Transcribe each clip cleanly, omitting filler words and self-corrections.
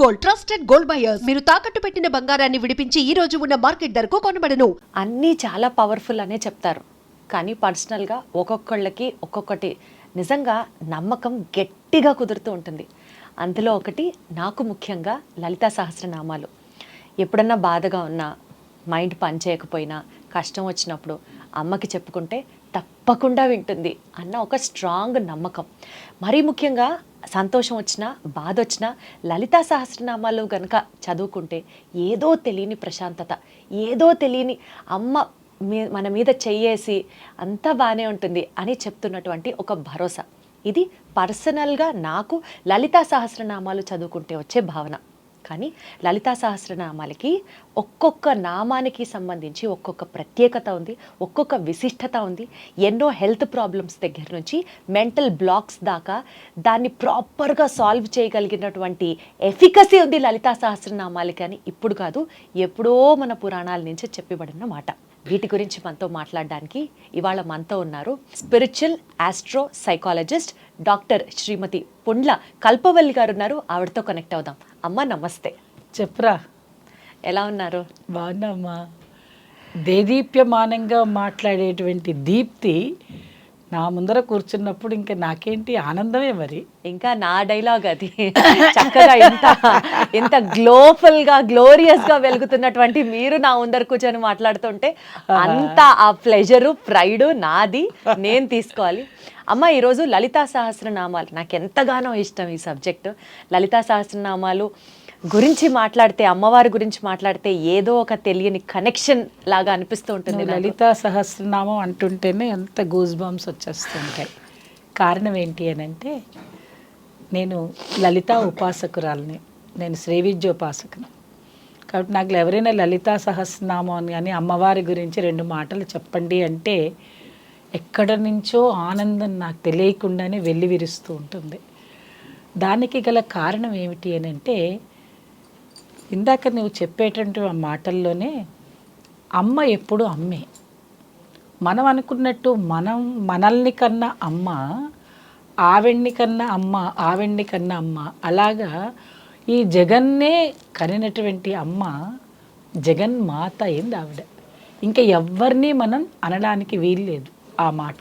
Gold, trusted gold buyers. మీరు తాకట్టు పెట్టిన బంగారాన్ని విడిపించి ఈ రోజు ఉన్న మార్కెట్ ధరకు కొనబడను. అన్నీ చాలా పవర్ఫుల్ అనే చెప్తారు, కానీ పర్సనల్గా ఒక్కొక్కళ్ళకి ఒక్కొక్కటి నిజంగా నమ్మకం గట్టిగా కుదురుతూ ఉంటుంది. అందులో ఒకటి నాకు ముఖ్యంగా లలితా సహస్రనామాలు. ఎప్పుడన్నా బాధగా ఉన్నా, మైండ్ పనిచేయకపోయినా, కష్టం వచ్చినప్పుడు అమ్మకి చెప్పుకుంటే తప్పకుండా వింటుంది అన్న ఒక స్ట్రాంగ్ నమ్మకం. మరీ ముఖ్యంగా సంతోషం వచ్చినా, బాధ వచ్చినా లలితా సహస్రనామాలు కనుక చదువుకుంటే ఏదో తెలియని ప్రశాంతత, ఏదో తెలియని అమ్మ మన మీద చెయ్యేసి అంతా బాగానే ఉంటుంది అని చెప్తున్నటువంటి ఒక భరోసా. ఇది పర్సనల్గా నాకు లలితా సహస్రనామాలు చదువుకుంటే వచ్చే భావన. కానీ లలితా సహస్రనామాలకి ఒక్కొక్క నామానికి సంబంధించి ఒక్కొక్క ప్రత్యేకత ఉంది, ఒక్కొక్క విశిష్టత ఉంది. ఎన్నో హెల్త్ ప్రాబ్లమ్స్ దగ్గర నుంచి మెంటల్ బ్లాక్స్ దాకా దాన్ని ప్రాపర్గా సాల్వ్ చేయగలిగినటువంటి ఎఫికసీ ఉంది లలితా సహస్రనామాలకి అని ఇప్పుడు కాదు, ఎప్పుడో మన పురాణాల నుంచి చెప్పబడిన మాట. వీటి గురించి మనతో మాట్లాడడానికి ఇవాళ మనతో ఉన్నారు స్పిరిచువల్ ఆస్ట్రో సైకాలజిస్ట్ డాక్టర్ శ్రీమతి పుండ్ల కల్పవల్లి గారు ఉన్నారు. ఆవిడతో కనెక్ట్ అవుదాం. అమ్మ నమస్తే. చెప్పరా, ఎలా ఉన్నారు? బాగున్నామ్మా. దేదీప్యమానంగా మాట్లాడేటువంటి దీప్తి నా ముందర కూర్చున్నప్పుడు ఇంకా నాకేంటి ఆనందమే. మరి ఇంకా నా డైలాగ్ అది. చక్కగా ఇంత గ్లోఫుల్గా గ్లోరియస్గా వెలుగుతున్నటువంటి మీరు నా ముందర కూర్చొని మాట్లాడుతుంటే అంత ఆ ప్లెజరు ప్రైడు నాది, నేను తీసుకోవాలి. అమ్మ, ఈరోజు లలితా సహస్రనామాలు నాకు ఎంతగానో ఇష్టం. ఈ సబ్జెక్టు లలితా సహస్రనామాలు గురించి మాట్లాడితే, అమ్మవారి గురించి మాట్లాడితే ఏదో ఒక తెలియని కనెక్షన్ లాగా అనిపిస్తూ ఉంటుంది. లలితా సహస్రనామం అంటుంటేనే ఎంత గూస్ బంప్స్ వచ్చేస్తుంటాయి. కారణం ఏంటి అని అంటే, నేను లలితా ఉపాసకురాలని, నేను శ్రీవిద్యోపాసకుని. కాబట్టి నాకు ఎవరైనా లలితా సహస్రనామం అని కానీ అమ్మవారి గురించి 2 మాటలు చెప్పండి అంటే ఎక్కడ నుంచో ఆనందం నాకు తెలియకుండానే వెళ్ళి విరుస్తూ ఉంటుంది. దానికి గల కారణం ఏమిటి అని అంటే, ఇందాక నువ్వు చెప్పేటటువంటి ఆ మాటల్లోనే అమ్మ ఎప్పుడు అమ్మే. మనం అనుకున్నట్టు మనల్ని కన్నా అమ్మ, ఆవిడ్ని కన్నా అమ్మ, ఆవిడ్ని కన్నా అమ్మ, అలాగా ఈ జగన్నే కనినటువంటి అమ్మ జగన్మాత అయింది ఆవిడ. ఇంకా ఎవరిని మనం అనడానికి వీల్లేదు ఆ మాట.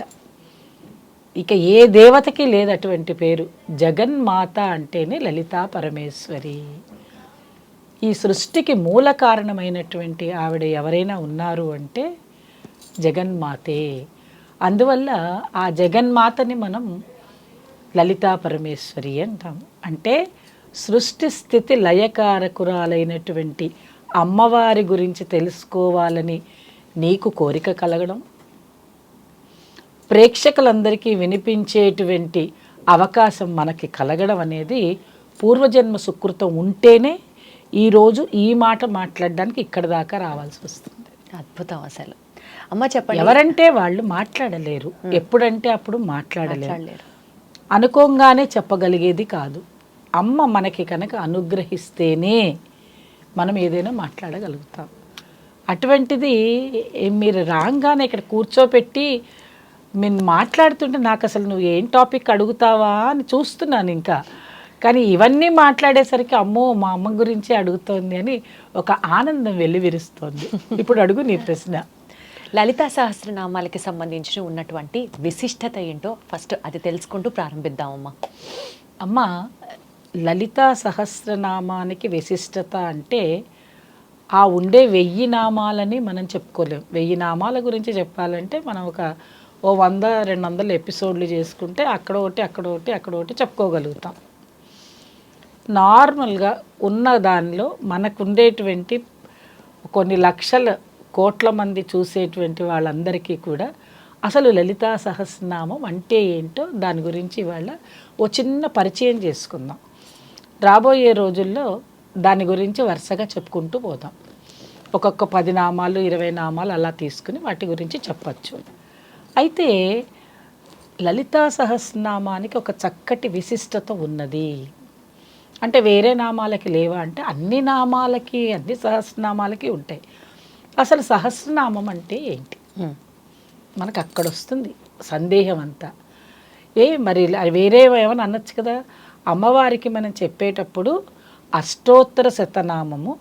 ఇక ఏ దేవతకి లేదు అటువంటి పేరు. జగన్మాత అంటేనే లలితా పరమేశ్వరి. ఈ సృష్టికి మూల కారణమైనటువంటి ఆవిడ ఎవరైనా ఉన్నారు అంటే జగన్మాతే. అందువల్ల ఆ జగన్మాతని మనం లలితా పరమేశ్వరి అంటాము. అంటే సృష్టి స్థితి లయకారకురాలైనటువంటి అమ్మవారి గురించి తెలుసుకోవాలని నీకు కోరిక కలగడం, ప్రేక్షకులందరికీ వినిపించేటువంటి అవకాశం మనకి కలగడం అనేది పూర్వజన్మ సుకృతం ఉంటేనే ఈరోజు ఈ మాట మాట్లాడడానికి ఇక్కడ దాకా రావాల్సి వస్తుంది. అద్భుతం అసలు. అమ్మ చెప్పండి. ఎవరంటే వాళ్ళు మాట్లాడలేరు, ఎప్పుడంటే అప్పుడు మాట్లాడలేరు, అనుకోగానే చెప్పగలిగేది కాదు. అమ్మ మనకి కనుక అనుగ్రహిస్తేనే మనం ఏదైనా మాట్లాడగలుగుతాం. అటువంటిది మీరు రాగానే ఇక్కడ కూర్చోపెట్టి నేను మాట్లాడుతుంటే నాకు అసలు నువ్వు ఏం టాపిక్ అడుగుతావా అని చూస్తున్నాను ఇంకా. కానీ ఇవన్నీ మాట్లాడేసరికి అమ్మో మా అమ్మ గురించి అడుగుతోంది అని ఒక ఆనందం వెళ్ళి విరుస్తోంది. ఇప్పుడు అడుగు నీ ప్రశ్న. లలితా సహస్రనామాలకి సంబంధించి ఉన్నటువంటి విశిష్టత ఏంటో ఫస్ట్ అది తెలుసుకుంటూ ప్రారంభిద్దామమ్మా. అమ్మ, లలితా సహస్రనామానికి విశిష్టత అంటే ఆ ఉండే 1000 నామాలని మనం చెప్పుకోలేం. 1000 నామాల గురించి చెప్పాలంటే మనం ఒక 100-200 ఎపిసోడ్లు చేసుకుంటే అక్కడ ఒకటి చెప్పుకోగలుగుతాం. నార్మల్గా ఉన్న దానిలో మనకు ఉండేటువంటి కొన్ని లక్షల కోట్ల మంది చూసేటువంటి వాళ్ళందరికీ కూడా అసలు లలితా సహస్రనామం అంటే ఏంటో దాని గురించి ఇవాళ ఓ చిన్న పరిచయం చేసుకుందాం. రాబోయే రోజుల్లో దాని గురించి వరుసగా చెప్పుకుంటూ పోదాం. ఒక్కొక్క 10 నామాలు 20 నామాలు అలా తీసుకుని వాటి గురించి చెప్పచ్చు. అయితే లలితా సహస్రనామానికి ఒక చక్కటి విశిష్టత ఉన్నది. అంటే వేరే నామాలకి లేవా అంటే అన్ని నామాలకి, అన్ని సహస్రనామాలకి ఉంటాయి. అసలు సహస్రనామం అంటే ఏంటి మనకు అక్కడ వస్తుంది సందేహం అంతా. మరి వేరే ఏమైనా అనొచ్చు కదా. అమ్మవారికి మనం చెప్పేటప్పుడు అష్టోత్తర శతనామము,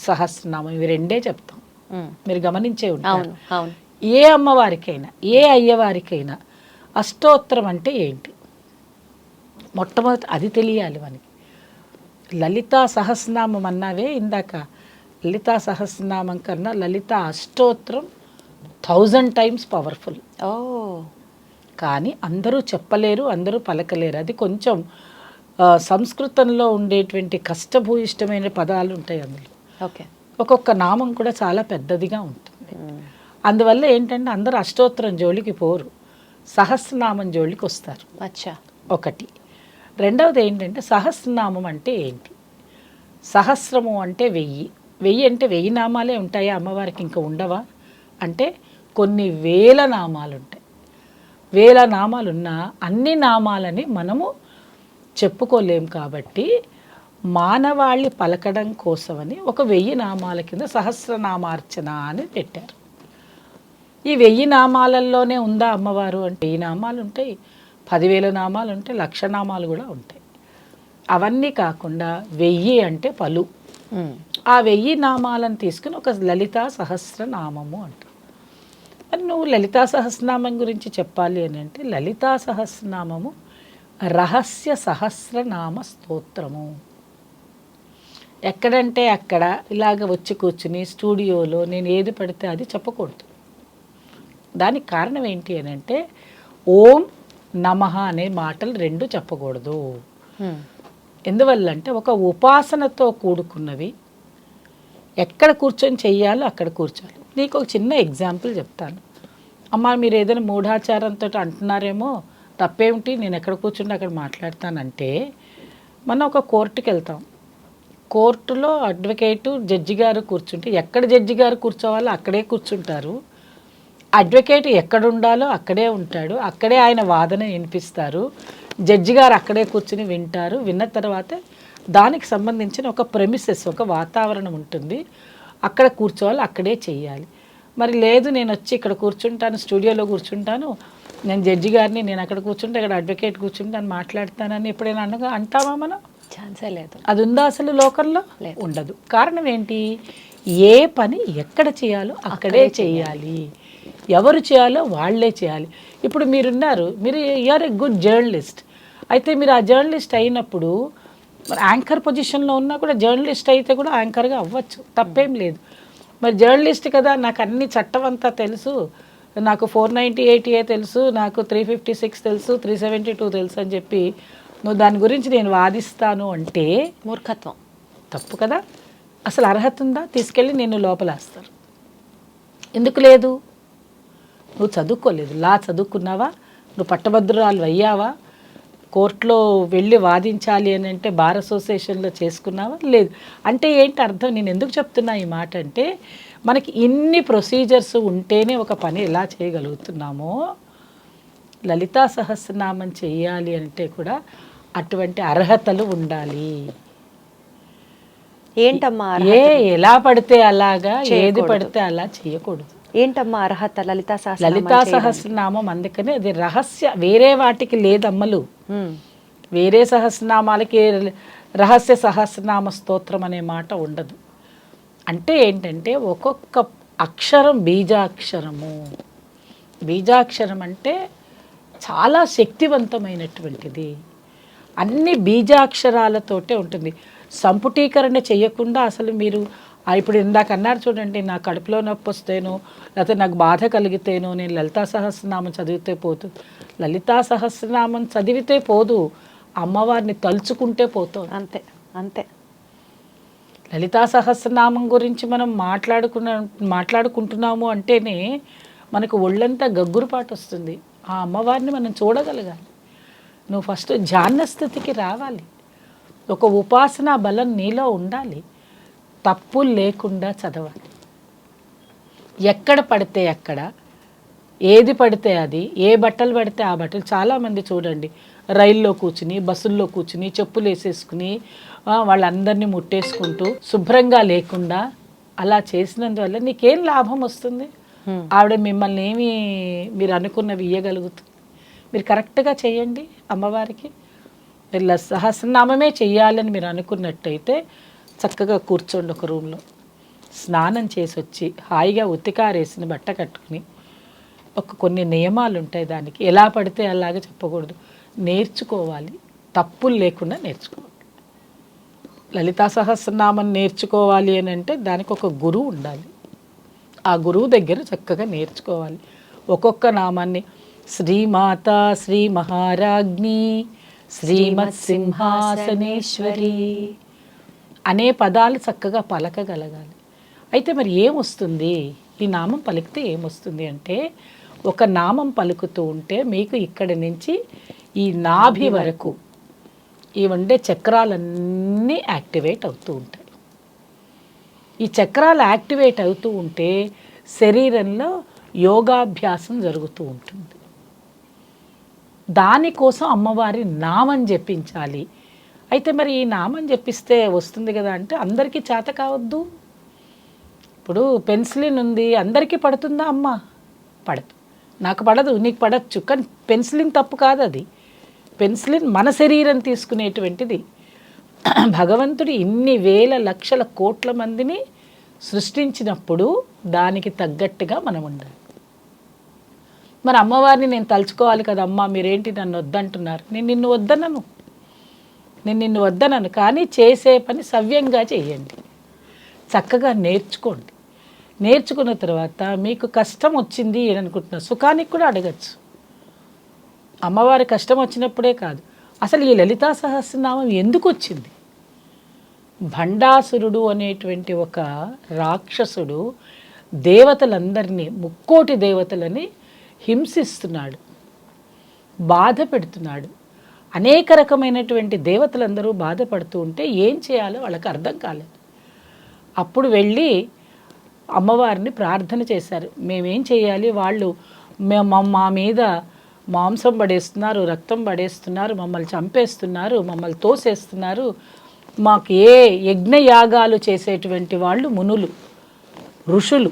సహస్రనామం, ఇవి రెండే చెప్తాం. మ్మ్. మీరు గమనించే ఉంటారు. అవును అవును. ఏ అమ్మవారికైనా ఏ అయ్యవారికైనా అష్టోత్తరం అంటే ఏంటి మొట్టమొదటి అది తెలియాలి మనకి. లలితా సహస్రనామం అన్నావే ఇందాక, లలితా సహస్రనామం కన్నా లలితా అష్టోత్తరం 1000 times పవర్ఫుల్. ఓ కానీ అందరూ చెప్పలేరు, అందరూ పలకలేరు. అది కొంచెం సంస్కృతంలో ఉండేటువంటి కష్టభూయిష్టమైన పదాలు ఉంటాయి అందులో. ఓకే. ఒక్కొక్క నామం కూడా చాలా పెద్దదిగా ఉంటుంది. అందువల్ల ఏంటంటే అందరూ అష్టోత్తరం జోలికి పోరు, సహస్రనామం జోలికి వస్తారు. అచ్చా. ఒకటి. రెండవది ఏంటంటే సహస్రనామం అంటే ఏంటి? సహస్రము అంటే 1000. 1000 అంటే 1000 నామాలే ఉంటాయా అమ్మవారికి, ఇంకా ఉండవా అంటే కొన్ని వేల నామాలు ఉంటాయి. వేల నామాలున్న అన్ని నామాలని మనము చెప్పుకోలేం కాబట్టి మానవాళి పలకడం కోసమని ఒక 1000 నామాల కింద సహస్రనామార్చన అని పెట్టారు. ఈ 1000 నామాలలోనే ఉందా అమ్మవారు అంటే 1000 నామాలు ఉంటాయి, 10,000 నామాలు ఉంటాయి, 1,00,000 నామాలు కూడా ఉంటాయి. అవన్నీ కాకుండా 1000 అంటే పలు. ఆ 1000 నామాలను తీసుకుని ఒక లలితా సహస్రనామము అంటారు. మరి నువ్వు లలితా సహస్రనామం గురించి చెప్పాలి అని అంటే లలితా సహస్రనామము రహస్య సహస్రనామ స్తోత్రము. ఎక్కడంటే అక్కడ ఇలాగ వచ్చి కూర్చుని స్టూడియోలో నేను ఏది పడితే అది చెప్పకూడదు. దానికి కారణం ఏంటి అని అంటే ఓం నమః అనే మాటలు రెండు చెప్పకూడదు. ఎందువల్లంటే ఒక ఉపాసనతో కూడుకున్నవి. ఎక్కడ కూర్చొని చెయ్యాలో అక్కడ కూర్చోాలి. నీకు ఒక చిన్న ఎగ్జాంపుల్ చెప్తాను. అమ్మ మీరు ఏదైనా మూఢాచారంతో అంటున్నారేమో, తప్పేమిటి, నేను ఎక్కడ కూర్చుంటే అక్కడ మాట్లాడతానంటే మనం ఒక కోర్టుకి వెళ్తాం. కోర్టులో అడ్వకేటు జడ్జి గారు కూర్చుంటే ఎక్కడ జడ్జి గారు కూర్చోవాలో అక్కడే కూర్చుంటారు. అడ్వకేట్ ఎక్కడ ఉండాలో అక్కడే ఉంటాడు, అక్కడే ఆయన వాదన వినిపిస్తారు. జడ్జి గారు అక్కడే కూర్చుని వింటారు. విన్న తర్వాత దానికి సంబంధించిన ఒక ప్రెమిసెస్, ఒక వాతావరణం ఉంటుంది, అక్కడ కూర్చోవాలి, అక్కడే చెయ్యాలి. మరి లేదు నేను వచ్చి ఇక్కడ కూర్చుంటాను, స్టూడియోలో కూర్చుంటాను, నేను జడ్జి గారిని, నేను అక్కడ కూర్చుంటే ఇక్కడ అడ్వకేట్ కూర్చుంటాను మాట్లాడతానని ఎప్పుడైనా అంటామా మనం? ఛాన్సే లేదు. అది ఉందా అసలు లోకల్లో? ఉండదు. కారణం ఏంటి? ఏ పని ఎక్కడ చేయాలో అక్కడే చేయాలి, ఎవరు చేయాలో వాళ్ళే చేయాలి. ఇప్పుడు మీరున్నారు, మీరు యూఆర్ ఏ గుడ్ జర్నలిస్ట్. అయితే మీరు ఆ జర్నలిస్ట్ అయినప్పుడు మరి యాంకర్ పొజిషన్లో ఉన్నా కూడా జర్నలిస్ట్ అయితే కూడా యాంకర్గా అవ్వచ్చు, తప్పేం లేదు. మరి జర్నలిస్ట్ కదా, నాకు అన్ని చట్టం అంతా తెలుసు, నాకు 490 తెలుసు, నాకు 356 తెలుసు, 372 తెలుసు అని చెప్పి నువ్వు దాని గురించి నేను వాదిస్తాను అంటే మూర్ఖత్వం, తప్పు కదా. అసలు అర్హత ఉందా? తీసుకెళ్ళి నేను లోపలేస్తారు. ఎందుకు లేదు? నువ్వు చదువుకోలేదు. లా చదువుకున్నావా? నువ్వు పట్టభద్రురాలు అయ్యావా? కోర్టులో వెళ్ళి వాదించాలి అని అంటే బార్ అసోసియేషన్లో చేసుకున్నావా? లేదు. అంటే ఏంటి అర్థం? నేను ఎందుకు చెప్తున్నా ఈ మాట అంటే మనకి ఇన్ని ప్రొసీజర్స్ ఉంటేనే ఒక పని ఎలా చేయగలుగుతున్నామో లలితా సహస్రనామం చేయాలి అంటే కూడా అటువంటి అర్హతలు ఉండాలి. ఏంటమ్మా ఎలా పడితే అలాగా, ఏది పడితే అలా చేయకూడదు. ఏంటమ్మా అర్హత లలితా లలితా సహస్రనామం? అందుకని అది రహస్య, వేరే వాటికి లేదమ్మలు. వేరే సహస్రనామాలకి రహస్య సహస్రనామ స్తోత్రం అనే మాట ఉండదు. అంటే ఏంటంటే ఒక్కొక్క అక్షరం బీజాక్షరము. బీజాక్షరం అంటే చాలా శక్తివంతమైనటువంటిది. అన్ని బీజాక్షరాలతోటే ఉంటుంది. సంపుటీకరణ చేయకుండా అసలు మీరు ఇప్పుడు ఇందాక అన్నారు చూడండి, నా కడుపులో నొప్పి వస్తేనో లేకపోతే నాకు బాధ కలిగితేనో నేను లలితా సహస్రనామం చదివితే పోదు. లలితా సహస్రనామం చదివితే పోదు, అమ్మవారిని తలుచుకుంటే పోతుంది. అంతే అంతే. లలితా సహస్రనామం గురించి మనం మాట్లాడుకుంటున్నాము అంటేనే మనకు ఒళ్ళంతా గగ్గురుపాటు వస్తుంది. ఆ అమ్మవారిని మనం చూడగలగాలి. నువ్వు ఫస్ట్ ధ్యాన స్థితికి రావాలి. ఒక ఉపాసనా బలం నీలో ఉండాలి. తప్పులు లేకుండా చదవాలి. ఎక్కడ పడితే అక్కడ, ఏది పడితే అది, ఏ బట్టలు పడితే ఆ బట్టలు. చాలామంది చూడండి రైల్లో కూర్చుని, బస్సుల్లో కూర్చుని, చెప్పులు వేసేసుకుని వాళ్ళందరినీ ముట్టేసుకుంటూ శుభ్రంగా లేకుండా అలా చేసినందువల్ల నీకేం లాభం వస్తుంది? ఆవిడ మిమ్మల్ని ఏమి మీరు అనుకున్నవి ఇయ్యగలుగుతుంది? మీరు కరెక్ట్గా చేయండి అమ్మవారికి. మీరు సహస్రనామమే చెయ్యాలని మీరు అనుకున్నట్టయితే చక్కగా కూర్చోండి ఒక రూమ్లో, స్నానం చేసి వచ్చి హాయిగా ఉతికారేసిన బట్ట కట్టుకుని, కొన్ని నియమాలు ఉంటాయి దానికి, ఎలా పడితే అలాగే చెప్పకూడదు, నేర్చుకోవాలి, తప్పులు లేకుండా నేర్చుకోవాలి. లలితా సహస్రనామం నేర్చుకోవాలి అని అంటే దానికి ఒక గురువు ఉండాలి. ఆ గురువు దగ్గర చక్కగా నేర్చుకోవాలి. ఒక్కొక్క నామాన్ని శ్రీమాత శ్రీ మహారాజ్ఞి శ్రీమత్ సింహాసనేశ్వరి అనే పదాలు చక్కగా పలకగలగాలి. అయితే మరి ఏమొస్తుంది, ఈ నామం పలికితే ఏమొస్తుంది అంటే, ఒక నామం పలుకుతూ ఉంటే మీకు ఇక్కడి నుంచి ఈ నాభి వరకు ఈ ఉండే చక్రాలన్నీ యాక్టివేట్ అవుతూ ఉంటాయి. ఈ చక్రాలు యాక్టివేట్ అవుతూ ఉంటే శరీరంలో యోగాభ్యాసం జరుగుతూ ఉంటుంది. దానికోసం అమ్మవారి నామం జపించాలి. అయితే మరి ఈ నామం జపిస్తే వస్తుంది కదా అంటే అందరికీ చేత కావద్దు. ఇప్పుడు పెన్సిలిన్ ఉంది, అందరికీ పడుతుందా అమ్మ? పడదు. నాకు పడదు, నీకు పడచ్చు. కానీ పెన్సిలిన్ తప్పు కాదు. అది పెన్సిలిన్ మన శరీరం తీసుకునేటువంటిది. భగవంతుడు ఇన్ని వేల లక్షల కోట్ల మందిని సృష్టించినప్పుడు దానికి తగ్గట్టుగా మనం ఉండాలి. మరి అమ్మవారిని నేను తలుచుకోవాలి కదా, అమ్మ మీరేంటి నన్ను వద్దంటున్నారు? నేను నిన్ను వద్దనను, కానీ చేసే పని సవ్యంగా చేయండి, చక్కగా నేర్చుకోండి. నేర్చుకున్న తర్వాత మీకు కష్టం వచ్చింది అని అనుకుంటున్నా, సుఖానికి కూడా అడగచ్చు. అమ్మవారి కష్టం వచ్చినప్పుడే కాదు, అసలు ఈ లలితా సహస్రనామం ఎందుకు వచ్చింది? భండాసురుడు అనేటువంటి ఒక రాక్షసుడు దేవతలందరినీ, ముక్కోటి దేవతలని హింసిస్తున్నాడు, బాధ పెడుతున్నాడు. అనేక రకమైనటువంటి దేవతలందరూ బాధపడుతూ ఉంటే ఏం చేయాలో వాళ్ళకి అర్థం కాలేదు. అప్పుడు వెళ్ళి అమ్మవారిని ప్రార్థన చేశారు. మేమేం చేయాలి, వాళ్ళు మా మీద మాంసం పడేస్తున్నారు, రక్తం పడేస్తున్నారు, మమ్మల్ని చంపేస్తున్నారు, మమ్మల్ని తోసేస్తున్నారు. మాకు ఏ యజ్ఞయాగాలు చేసేటువంటి వాళ్ళు మునులు, ఋషులు,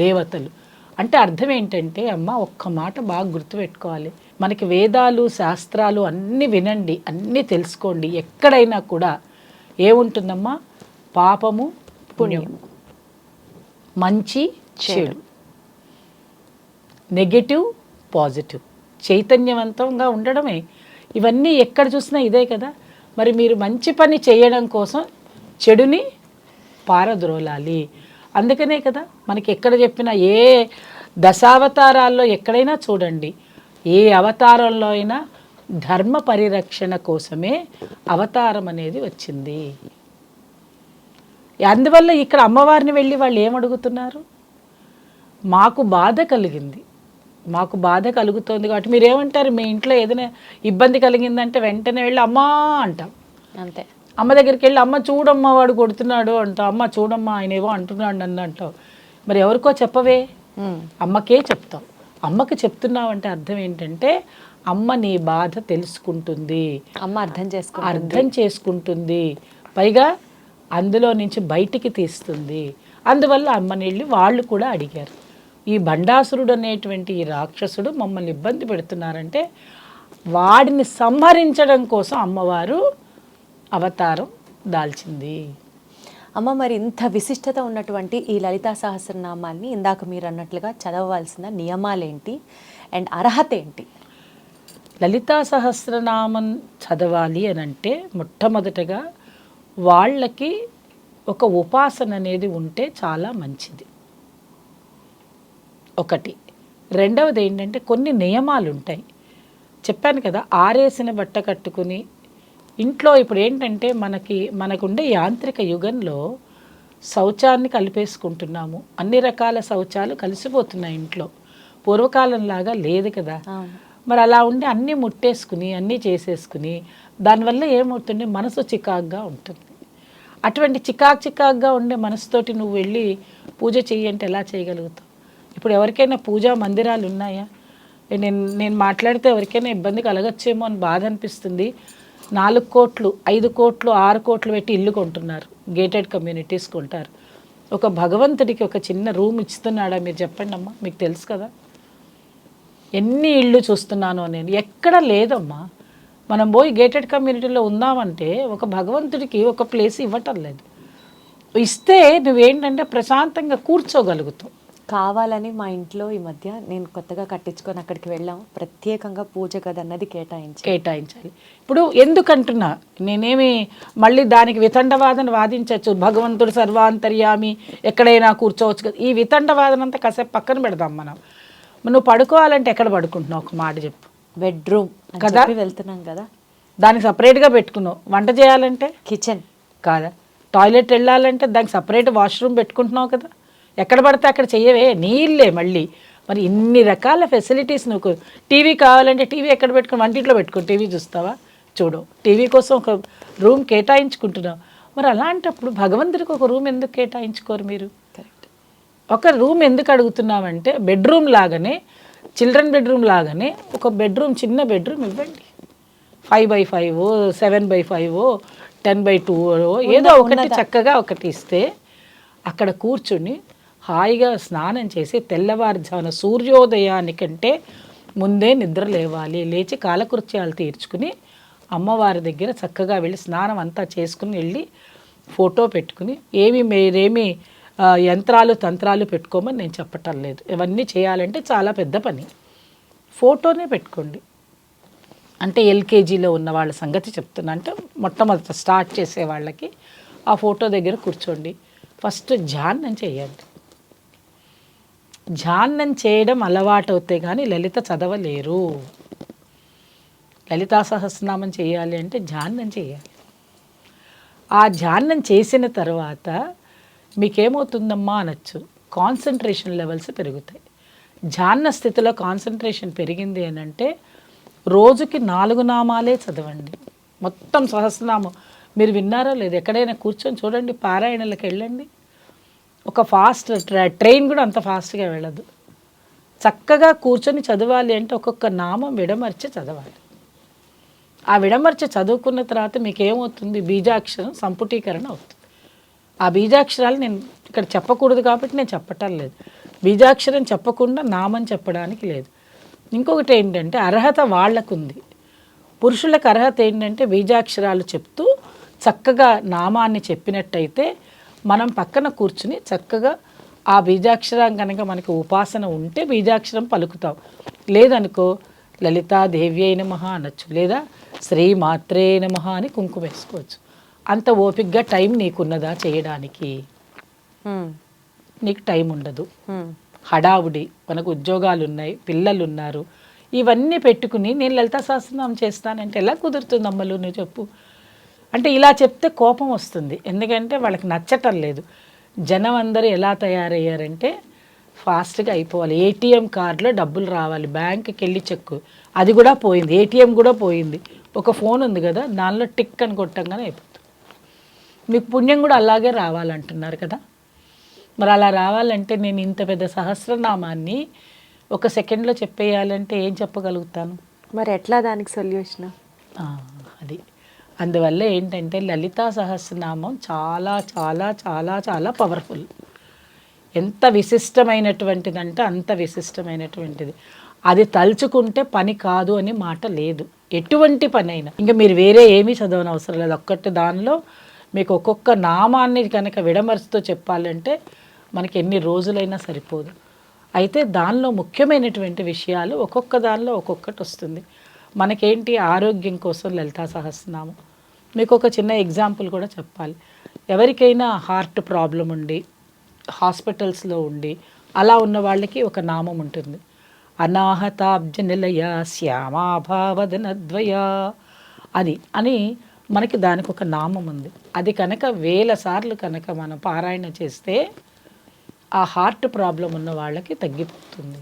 దేవతలు అంటే అర్థం ఏంటంటే, అమ్మ ఒక్క మాట బాగా గుర్తుపెట్టుకోవాలి. మనకి వేదాలు శాస్త్రాలు అన్నీ వినండి, అన్నీ తెలుసుకోండి. ఎక్కడైనా కూడా ఏముంటుందమ్మా? పాపము పుణ్యము, మంచి చెడు, నెగటివ్ పాజిటివ్, చైతన్యవంతంగా ఉండడమే. ఇవన్నీ ఎక్కడ చూసినా ఇదే కదా. మరి మీరు మంచి పని చేయడం కోసం చెడుని పారద్రోలాలి. అందుకనే కదా మనకి ఎక్కడ చెప్పినా, ఏ దశావతారాల్లో ఎక్కడైనా చూడండి, ఏ అవతారంలో అయినా ధర్మ పరిరక్షణ కోసమే అవతారం అనేది వచ్చింది. అందువల్ల ఇక్కడ అమ్మవారిని వెళ్ళి వాళ్ళు ఏమడుగుతున్నారు? మాకు బాధ కలిగింది, మాకు బాధ కలుగుతోంది కాబట్టి మీరేమంటారు? మీ ఇంట్లో ఏదైనా ఇబ్బంది కలిగిందంటే వెంటనే వెళ్ళి అమ్మా అంటాం, అంతే. అమ్మ దగ్గరికి వెళ్ళి అమ్మ చూడమ్మా వాడు కొడుతున్నాడు అంటావు, అమ్మ చూడమ్మా ఆయన ఏవో అంటున్నాడు నన్ను అంటావు. మరి ఎవరికో చెప్పవే, అమ్మకే చెప్తావు. అమ్మకి చెప్తున్నావు అంటే అర్థం ఏంటంటే, అమ్మ నీ బాధ తెలుసుకుంటుంది, అమ్మ అర్థం చేసుకుంటుంది, పైగా అందులో నుంచి బయటికి తీస్తుంది. అందువల్ల అమ్మని వెళ్ళి వాళ్ళు కూడా అడిగారు, ఈ భండాసురుడు అనేటువంటి ఈ రాక్షసుడు మమ్మల్ని ఇబ్బంది పెడుతున్నారంటే వాడిని సంహరించడం కోసం అమ్మవారు అవతారం దాల్చింది. అమ్మ మరి ఇంత విశిష్టత ఉన్నటువంటి ఈ లలితా సహస్రనామాల్ని ఇందాక మీరు అన్నట్లుగా చదవవలసిన నియమాలేంటి అండ్ అర్హత ఏంటి? లలితా సహస్రనామం చదవాలి అని అంటే మొట్టమొదటగా వాళ్ళకి ఒక ఉపాసన అనేది ఉంటే చాలా మంచిది, ఒకటి. రెండవది ఏంటంటే కొన్ని నియమాలు ఉంటాయి. చెప్పాను కదా, ఆరేసిన బట్ట కట్టుకుని ఇంట్లో ఇప్పుడు ఏంటంటే మనకుండే యాంత్రిక యుగంలో శౌచాన్ని కలిపేసుకుంటున్నాము. అన్ని రకాల శౌచాలు కలిసిపోతున్నాయి ఇంట్లో. పూర్వకాలంలాగా లేదు కదా. మరి అలా ఉండి అన్నీ ముట్టేసుకుని అన్నీ చేసేసుకుని దానివల్ల ఏమవుతుంది, మనసు చికాగ్గా ఉంటుంది. అటువంటి చికాగ్గా ఉండే మనసుతోటి నువ్వు వెళ్ళి పూజ చెయ్యంటే ఎలా చేయగలుగుతావు? ఇప్పుడు ఎవరికైనా పూజా మందిరాలు ఉన్నాయా? నేను మాట్లాడితే ఎవరికైనా ఇబ్బంది కలగచ్చేమో అని బాధ అనిపిస్తుంది. 4 కోట్లు 5 కోట్లు 6 కోట్లు పెట్టి ఇల్లు కొంటున్నారు, గేటెడ్ కమ్యూనిటీస్ కొంటారు. ఒక భగవంతుడికి ఒక చిన్న రూమ్ ఇస్తున్నాడా మీరు చెప్పండి అమ్మా, మీకు తెలుసు కదా. ఎన్ని ఇళ్ళు చూస్తున్నానో నేను, ఎక్కడ లేదమ్మా. మనం పోయి గేటెడ్ కమ్యూనిటీలో ఉందామంటే ఒక భగవంతుడికి ఒక ప్లేస్ ఇవ్వటం లేదు. ఇస్తే నువ్వేంటంటే ప్రశాంతంగా కూర్చోగలుగుతావు. కావాలని మా ఇంట్లో ఈ మధ్య నేను కొత్తగా కట్టించుకొని అక్కడికి వెళ్ళాం, ప్రత్యేకంగా పూజ గది అన్నది కేటాయించాలి. ఇప్పుడు ఎందుకంటున్నా, నేనేమి మళ్ళీ దానికి వితండవాదన వాదించవచ్చు, భగవంతుడు సర్వాంతర్యామి ఎక్కడైనా కూర్చోవచ్చు కదా. ఈ వితండవాదన అంతా కాసేపు పక్కన పెడదాం. మనం నువ్వు పడుకోవాలంటే ఎక్కడ పడుకుంటున్నావు ఒక మాట చెప్పు. బెడ్రూమ్ కదా, వెళ్తున్నాం కదా, దానికి సపరేట్గా పెట్టుకున్నావు. వంట చేయాలంటే కిచెన్ కాదా, టాయిలెట్ వెళ్ళాలంటే దానికి సపరేట్ వాష్రూమ్ పెట్టుకుంటున్నావు కదా. ఎక్కడ పడితే అక్కడ చెయ్యవే, నీళ్ళే మళ్ళీ. మరి ఇన్ని రకాల ఫెసిలిటీస్ నువ్వు, టీవీ కావాలంటే టీవీ ఎక్కడ పెట్టుకుని, వంటింట్లో పెట్టుకో, టీవీ చూస్తావా, చూడు. టీవీ కోసం ఒక రూమ్ కేటాయించుకుంటున్నావు. మరి అలాంటప్పుడు భగవంతుడికి ఒక రూమ్ ఎందుకు కేటాయించుకోరు మీరు? కరెక్ట్. ఒక రూమ్ ఎందుకు అడుగుతున్నామంటే బెడ్రూమ్ లాగానే, చిల్డ్రన్ బెడ్రూమ్ లాగానే ఒక బెడ్రూమ్, చిన్న బెడ్రూమ్ ఇవ్వండి. 5x5, 7x5, 10x2 ఏదో ఒకటి చక్కగా ఒకటి ఇస్తే అక్కడ కూర్చుని హాయిగా స్నానం చేసి తెల్లవారుజామున సూర్యోదయానికంటే ముందే నిద్ర లేవాలి, లేచి కాలకృత్యాలు తీర్చుకుని అమ్మవారి దగ్గర చక్కగా వెళ్ళి స్నానం అంతా చేసుకుని వెళ్ళి ఫోటో పెట్టుకుని, మీరేమి యంత్రాలు తంత్రాలు పెట్టుకోమని నేను చెప్పటం లేదు. ఇవన్నీ చేయాలంటే చాలా పెద్ద పని. ఫోటోనే పెట్టుకోండి. అంటే ఎల్కేజీలో ఉన్న వాళ్ళ సంగతి చెప్తున్నా. అంటే మొట్టమొదట స్టార్ట్ చేసే వాళ్ళకి ఆ ఫోటో దగ్గర కూర్చోండి. ఫస్ట్ ధ్యానం చేయండి. ధ్యానం చేయడం అలవాటు అవుతే కానీ లలిత చదవలేరు. లలితా సహస్రనామం చేయాలి అంటే ధ్యానం చేయాలి. ఆ ధ్యానం చేసిన తర్వాత మీకేమవుతుందమ్మా అనొచ్చు, కాన్సన్ట్రేషన్ లెవెల్స్ పెరుగుతాయి. ధ్యాన స్థితిలో కాన్సన్ట్రేషన్ పెరిగింది అని అంటే రోజుకి 4 నామాలే చదవండి. మొత్తం సహస్రనామం మీరు విన్నారో లేదు, ఎక్కడైనా కూర్చొని చూడండి, పారాయణలకు వెళ్ళండి. ఒక ఫాస్ట్ ట్రైన్ కూడా అంత ఫాస్ట్గా వెళ్ళదు. చక్కగా కూర్చొని చదవాలి అంటే ఒక్కొక్క నామం విడమర్చి చదవాలి. ఆ విడమర్చి చదువుకున్న తర్వాత మీకు ఏమవుతుంది, బీజాక్షరం సంపుటీకరణ అవుతుంది. ఆ బీజాక్షరాలు నేను ఇక్కడ చెప్పకూడదు కాబట్టి నేను చెప్పటం లేదు. బీజాక్షరం చెప్పకుండా నామం చెప్పడానికి లేదు. ఇంకొకటి ఏంటంటే అర్హత వాళ్ళకుంది. పురుషులకు అర్హత ఏంటంటే బీజాక్షరాలు చెప్తూ చక్కగా నామాన్ని చెప్పినట్టయితే మనం పక్కన కూర్చుని చక్కగా ఆ బీజాక్షరం కనుక మనకి ఉపాసన ఉంటే బీజాక్షరం పలుకుతాం. లేదనుకో లలితాదేవి అయిన మహా అనొచ్చు, లేదా శ్రీమాత్రే నమః అని కుంకుమ వేసుకోవచ్చు. అంత ఓపికగా టైం నీకున్నదా చేయడానికి? నీకు టైం ఉండదు. హడావుడి, మనకు ఉద్యోగాలు ఉన్నాయి, పిల్లలు ఉన్నారు, ఇవన్నీ పెట్టుకుని నేను లలితా సహస్రనామం చేస్తానంటే ఎలా కుదురుతుంది అమ్మలు నువ్వు చెప్పు. అంటే ఇలా చెప్తే కోపం వస్తుంది, ఎందుకంటే వాళ్ళకి నచ్చటం లేదు. జనం అందరూ ఎలా తయారయ్యారంటే ఫాస్ట్గా అయిపోవాలి. ఏటీఎం కార్డులో డబ్బులు రావాలి, బ్యాంకుకి వెళ్ళి చెక్కు, అది కూడా పోయింది, ఏటీఎం కూడా పోయింది. ఒక ఫోన్ ఉంది కదా, దానిలో టిక్ అని కొట్టంగానే అయిపోతుంది. మీకు పుణ్యం కూడా అలాగే రావాలంటున్నారు కదా. మరి అలా రావాలంటే నేను ఇంత పెద్ద సహస్రనామాన్ని ఒక సెకండ్లో చెప్పేయాలంటే ఏం చెప్పగలుగుతాను? మరి ఎట్లా దానికి సొల్యూషన్? అది అందువల్ల ఏంటంటే లలితా సహస్రనామం చాలా చాలా చాలా చాలా పవర్ఫుల్. ఎంత విశిష్టమైనటువంటిదంటే అంత విశిష్టమైనటువంటిది. అది తలుచుకుంటే పని కాదు అని మాట లేదు, ఎటువంటి పని అయినా. ఇంకా మీరు వేరే ఏమీ చదవని అవసరం లేదు. ఒక్కటి దానిలో మీకు ఒక్కొక్క నామాన్ని కనుక విడమరుస్తూ చెప్పాలంటే మనకి ఎన్ని రోజులైనా సరిపోదు. అయితే దానిలో ముఖ్యమైనటువంటి విషయాలు ఒక్కొక్క దానిలో ఒక్కొక్కటి వస్తుంది. మనకేంటి ఆరోగ్యం కోసం లలితా సహస్రనామం. మీకు ఒక చిన్న ఎగ్జాంపుల్ కూడా చెప్పాలి. ఎవరికైనా హార్ట్ ప్రాబ్లం ఉండి హాస్పిటల్స్లో ఉండి అలా ఉన్న వాళ్ళకి ఒక నామం ఉంటుంది, అనాహతాబ్జ నిలయ శ్యామాభావదనద్వయ అది అని మనకి దానికి ఒక నామం ఉంది. అది కనుక 1000 సార్లు కనుక మనం పారాయణ చేస్తే ఆ హార్ట్ ప్రాబ్లం ఉన్న వాళ్ళకి తగ్గిపోతుంది.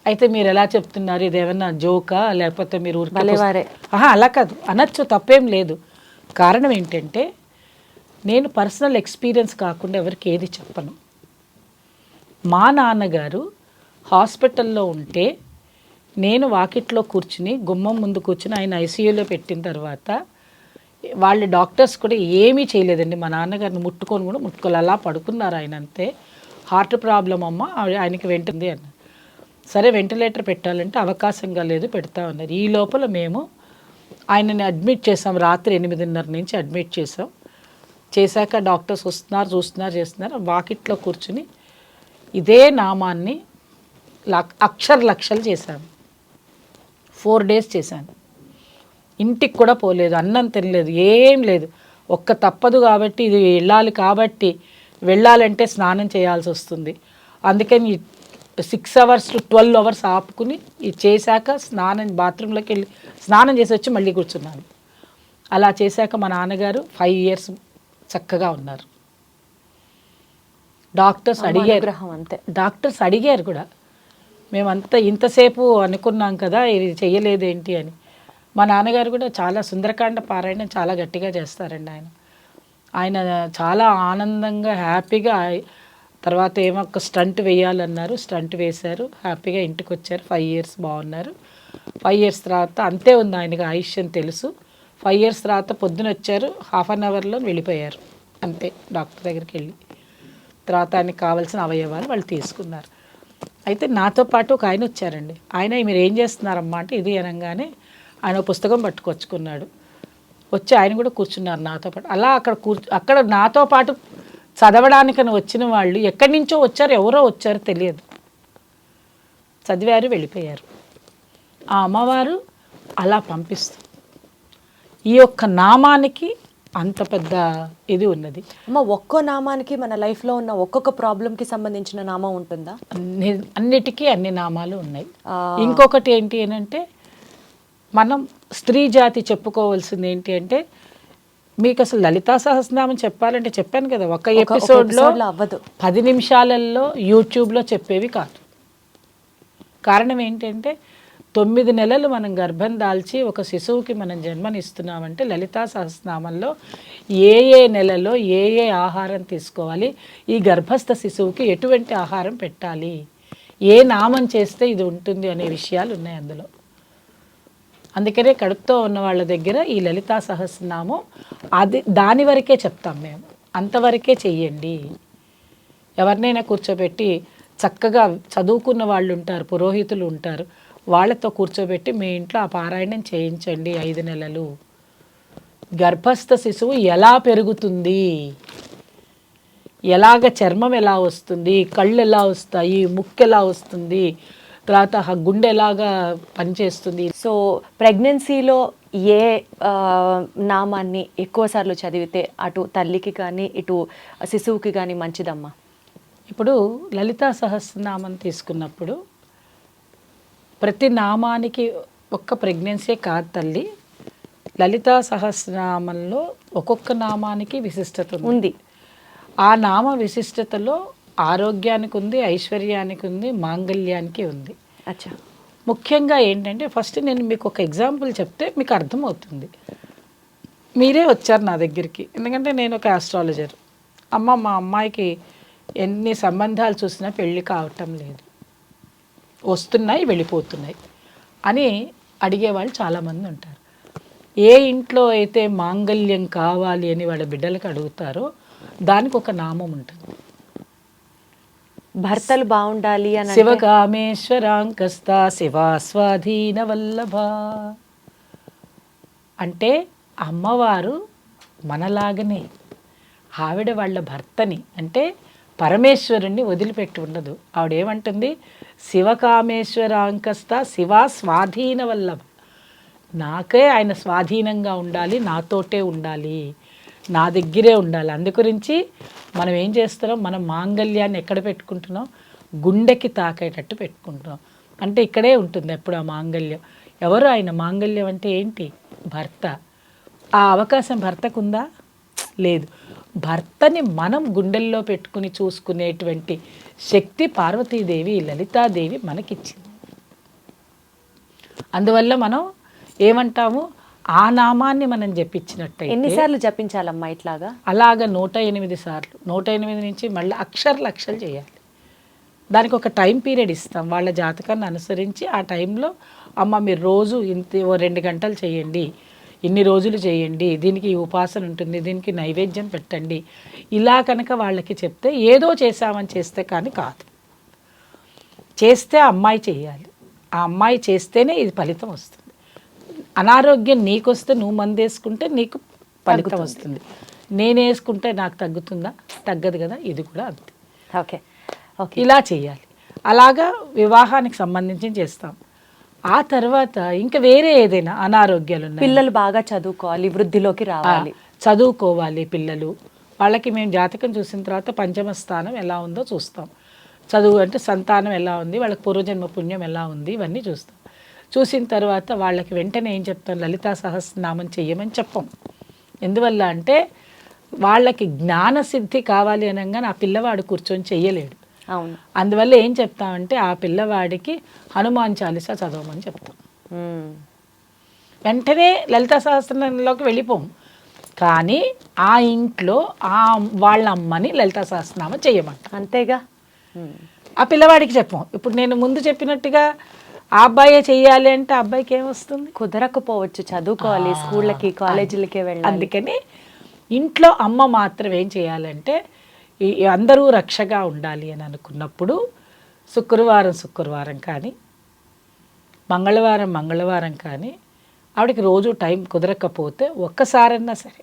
అయితే మీరు ఎలా చెప్తున్నారు, ఇది ఏమన్నా జోకా లేకపోతే మీరు అలా కాదు అనొచ్చు, తప్పేం లేదు. కారణం ఏంటంటే నేను పర్సనల్ ఎక్స్పీరియన్స్ కాకుండా ఎవరికి ఏది చెప్పను. మా నాన్నగారు హాస్పిటల్లో ఉంటే నేను వాకిట్లో కూర్చుని గుమ్మం ముందు కూర్చుని ఆయన ఐసీయూలో పెట్టిన తర్వాత వాళ్ళ డాక్టర్స్ కూడా ఏమీ చేయలేదండి. మా నాన్నగారిని ముట్టుకొని కూడా ముట్టుకోవాలి, అలా పడుకున్నారు ఆయన అంతే. హార్ట్ ప్రాబ్లం అమ్మ ఆయనకి వెంటుంది అన్నారు. సరే వెంటిలేటర్ పెట్టాలంటే అవకాశంగా లేదు, పెడతా ఉన్నారు. ఈ లోపల మేము ఆయనని అడ్మిట్ చేసాం, రాత్రి 8:30 నుంచి అడ్మిట్ చేసాం. చేశాక డాక్టర్స్ వస్తున్నారు, చూస్తున్నారు, చేస్తున్నారు. వాకిట్లో కూర్చుని ఇదే నామాన్ని లక్షలు చేశాను. 4 days చేశాను. ఇంటికి కూడా పోలేదు, అన్నం తినలేదు, ఏం లేదు. ఒక్క తప్పదు కాబట్టి, ఇది వెళ్ళాలి కాబట్టి, వెళ్ళాలంటే స్నానం చేయాల్సి వస్తుంది. అందుకని 6 hours to 12 hours ఆపుకుని ఇది చేశాక బాత్రూంలోకి వెళ్ళి స్నానం చేసి వచ్చి మళ్ళీ కూర్చున్నాను. అలా చేశాక మా నాన్నగారు 5 years చక్కగా ఉన్నారు. డాక్టర్స్ అడిగారు కూడా, మేమంతా ఇంతసేపు అనుకున్నాం కదా ఇది చెయ్యలేదేంటి అని. మా నాన్నగారు కూడా చాలా సుందరకాండ పారాయణం చాలా గట్టిగా చేస్తారండి. ఆయన చాలా ఆనందంగా హ్యాపీగా, తర్వాత ఏమో ఒక స్టంట్ వేయాలన్నారు, స్టంట్ వేశారు, హ్యాపీగా ఇంటికి వచ్చారు. 5 years బాగున్నారు. 5 years తర్వాత అంతే ఉంది ఆయనకి ఆయుష్యం తెలుసు. 5 years తర్వాత పొద్దున వచ్చారు, 1/2 hourలో వెళ్ళిపోయారు అంతే. డాక్టర్ దగ్గరికి వెళ్ళి తర్వాత ఆయనకి కావాల్సిన అవయవాలు వాళ్ళు తీసుకున్నారు. అయితే నాతో పాటు ఒక ఆయన వచ్చారండి. ఆయన మీరు ఏం చేస్తున్నారమ్మా అంటే ఇది అనగానే ఆయన పుస్తకం పట్టుకొచ్చుకున్నాడు. వచ్చి ఆయన కూడా కూర్చున్నారు నాతో పాటు. అలా అక్కడ నాతో పాటు చదవడానికని వచ్చిన వాళ్ళు ఎక్కడి నుంచో వచ్చారు, ఎవరో వచ్చారు తెలియదు, చదివారు, వెళ్ళిపోయారు. ఆ అమ్మవారు అలా పంపిస్తుంది. ఈ యొక్క నామానికి అంత పెద్ద ఇది ఉన్నది. అమ్మ, ఒక్కో నామానికి మన లైఫ్లో ఉన్న ఒక్కొక్క ప్రాబ్లంకి సంబంధించిన నామం ఉంటుందా? అన్నిటికీ అన్ని నామాలు ఉన్నాయి. ఇంకొకటి ఏంటి అంటే, మనం స్త్రీ జాతి చెప్పుకోవాల్సింది ఏంటి అంటే, మీకు అసలు లలితా సహస్రనామం చెప్పాలంటే చెప్పాను కదా, ఒక ఎపిసోడ్లో 10 నిమిషాలలో యూట్యూబ్లో చెప్పేవి కాదు. కారణం ఏంటంటే 9 నెలలు మనం గర్భం దాల్చి ఒక శిశువుకి మనం జన్మనిస్తున్నామంటే లలితా సహస్రనామంలో ఏ నెలలో ఏ ఆహారం తీసుకోవాలి, ఈ గర్భస్థ శిశువుకి ఎటువంటి ఆహారం పెట్టాలి, ఏ నామం చేస్తే ఇది ఉంటుంది అనే విషయాలు ఉన్నాయి అందులో. అందుకనే కడుపుతో ఉన్న వాళ్ళ దగ్గర ఈ లలితా సహస్రనామం దాని వరకే చెప్తాం మేము, అంతవరకే చెయ్యండి. ఎవరినైనా కూర్చోబెట్టి చక్కగా చదువుకున్న వాళ్ళు ఉంటారు, పురోహితులు ఉంటారు, వాళ్ళతో కూర్చోబెట్టి మీ ఇంట్లో ఆ పారాయణం చేయించండి 5 నెలలు. గర్భస్థ శిశువు ఎలా పెరుగుతుంది, ఎలాగ చర్మం ఎలా వస్తుంది, కళ్ళు ఎలా వస్తాయి, ముక్కు ఎలా వస్తుంది, తర్వాత గుండె ఎలాగా పనిచేస్తుంది. సో ప్రెగ్నెన్సీలో ఏ నామాన్ని ఎక్కువసార్లు చదివితే అటు తల్లికి కానీ ఇటు శిశువుకి కానీ మంచిదమ్మా? ఇప్పుడు లలితా సహస్రనామం తీసుకున్నప్పుడు ప్రతి నామానికి ఒక్క ప్రెగ్నెన్సీ కాదు తల్లి, లలితా సహస్రనామంలో ఒక్కొక్క నామానికి విశిష్టత ఉంది. ఆ నామ విశిష్టతలో ఆరోగ్యానికి ఉంది, ఐశ్వర్యానికి ఉంది, మాంగళ్యానికి ఉంది. అచ్చా. ముఖ్యంగా ఏంటంటే ఫస్ట్ నేను మీకు ఒక ఎగ్జాంపుల్ చెప్తే మీకు అర్థమవుతుంది. మీరే వచ్చారు నా దగ్గరికి, ఎందుకంటే నేను ఒక ఆస్ట్రాలజర్. మా అమ్మాయికి ఎన్ని సంబంధాలు చూసినా పెళ్ళి కావటం లేదు, వస్తున్నాయి వెళ్ళిపోతున్నాయి అని అడిగేవాళ్ళు చాలామంది ఉంటారు. ఏ ఇంట్లో అయితే మాంగళ్యం కావాలి అని వాళ్ళ బిడ్డలకు అడుగుతారో దానికి ఒక నామం ఉంటుంది. భర్తలు బాగుండాలి అని శివకామేశ్వరాంకస్త శివాస్వాధీన వల్లభ అంటే అమ్మవారు మనలాగనే ఆవిడ వాళ్ళ భర్తని అంటే పరమేశ్వరుణ్ణి వదిలిపెట్టి ఉండదు. ఆవిడేమంటుంది, శివకామేశ్వరాంకస్త శివా స్వాధీన వల్లభ, నాకే ఆయన స్వాధీనంగా ఉండాలి, నాతోటే ఉండాలి, నా దగ్గరే ఉండాలి. అందుగురించి మనం ఏం చేస్తున్నాం, మనం మాంగళ్యాన్ని ఎక్కడ పెట్టుకుంటున్నాం, గుండెకి తాకేటట్టు పెట్టుకుంటున్నాం. అంటే ఇక్కడే ఉంటుంది ఎప్పుడు ఆ మాంగళ్యం. ఎవరు ఆయన మాంగళ్యం అంటే ఏంటి, భర్త. ఆ అవకాశం భర్తకు ఉందా? లేదు. భర్తని మనం గుండెల్లో పెట్టుకుని చూసుకునేటువంటి శక్తి పార్వతీదేవి, లలితాదేవి మనకిచ్చింది. అందువల్ల మనం ఏమంటాము, ఆ నామాన్ని మనం జపించినట్టయితే ఎన్నిసార్లు జపించాలమ్మా ఇట్లాగా? అలాగా 108 సార్లు, 108 నుంచి మళ్ళీ అక్షరాలు చేయాలి. దానికి ఒక టైం పీరియడ్ ఇస్తాం వాళ్ళ జాతకాన్ని అనుసరించి. ఆ టైంలో అమ్మ మీరు రోజు ఇంత 2 గంటలు చేయండి, ఇన్ని రోజులు చేయండి, దీనికి ఈ ఉపాసన ఉంటుంది, దీనికి నైవేద్యం పెట్టండి, ఇలా కనుక వాళ్ళకి చెప్తే ఏదో చేసామని చేస్తే కానీ కాదు. చేస్తే అమ్మాయి చేయాలి, ఆ అమ్మాయి చేస్తేనే ఇది ఫలితం వస్తుంది. అనారోగ్యం నీకు వస్తే నువ్వు మందు వేసుకుంటే నీకు ఫలితం వస్తుంది, నేను వేసుకుంటే నాకు తగ్గుతుందా? తగ్గదు కదా. ఇది కూడా అంతే. ఓకే ఓకే, ఇలా చేయాలి. అలాగా వివాహానికి సంబంధించి చేస్తాం. ఆ తర్వాత ఇంకా వేరే ఏదైనా అనారోగ్యాలు ఉన్నాయి, పిల్లలు బాగా చదువుకోవాలి, వృద్ధిలోకి రావాలి, చదువుకోవాలి పిల్లలు, వాళ్ళకి మేము జాతకం చూసిన తర్వాత పంచమ స్థానం ఎలా ఉందో చూస్తాం. చదువు అంటే సంతానం ఎలా ఉంది, వాళ్ళకి పూర్వజన్మ పుణ్యం ఎలా ఉంది, ఇవన్నీ చూస్తాం. చూసిన తర్వాత వాళ్ళకి వెంటనే ఏం చెప్తాం, లలితా సహస్రనామం చెయ్యమని చెప్పం. ఎందువల్ల అంటే వాళ్ళకి జ్ఞానసిద్ధి కావాలి అనగానే ఆ పిల్లవాడు కూర్చొని చెయ్యలేడు. అవును. అందువల్ల ఏం చెప్తామంటే ఆ పిల్లవాడికి హనుమాన్ చాలీసా చదవమని చెప్తాం. వెంటనే లలితా సహస్రనామంలోకి వెళ్ళిపోం. కానీ ఆ ఇంట్లో వాళ్ళ అమ్మని లలితా సహస్రనామం చెయ్యమంట. అంతేగా. ఆ పిల్లవాడికి చెప్పాం. ఇప్పుడు నేను ముందు చెప్పినట్టుగా ఆ అబ్బాయే చెయ్యాలి అంటే ఆ అబ్బాయికి ఏమొస్తుంది? కుదరకపోవచ్చు, చదువుకోవాలి, స్కూళ్ళకి కాలేజీలకి వెళ్ళాలి. అందుకని ఇంట్లో అమ్మ మాత్రం ఏం చేయాలంటే అందరూ రక్షగా ఉండాలి అని అనుకున్నప్పుడు శుక్రవారం కానీ మంగళవారం కానీ ఆవిడకి రోజు టైం కుదరకపోతే ఒక్కసారన్నా సరే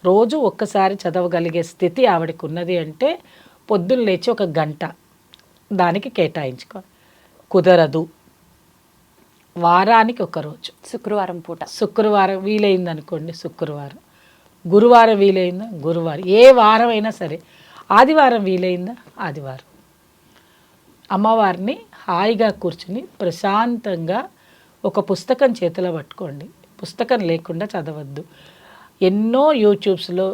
రోజు ఒక్కసారి చదవగలిగే స్థితి ఆవిడకి ఉన్నది అంటే పొద్దున్న లేచి 1 గంట దానికి కేటాయించుకోవాలి. కుదరదు వారానికి 1 రోజు, శుక్రవారం పూట, శుక్రవారం వీలైంది అనుకోండి శుక్రవారం, గురువారం వీలైందా గురువారం, ఏ వారం అయినా సరే, ఆదివారం వీలైందా ఆదివారం, అమ్మవారిని హాయిగా కూర్చుని ప్రశాంతంగా ఒక పుస్తకం చేతిలో పట్టుకోండి. పుస్తకం లేకుండా చదవద్దు. ఎన్నో యూట్యూబ్స్లో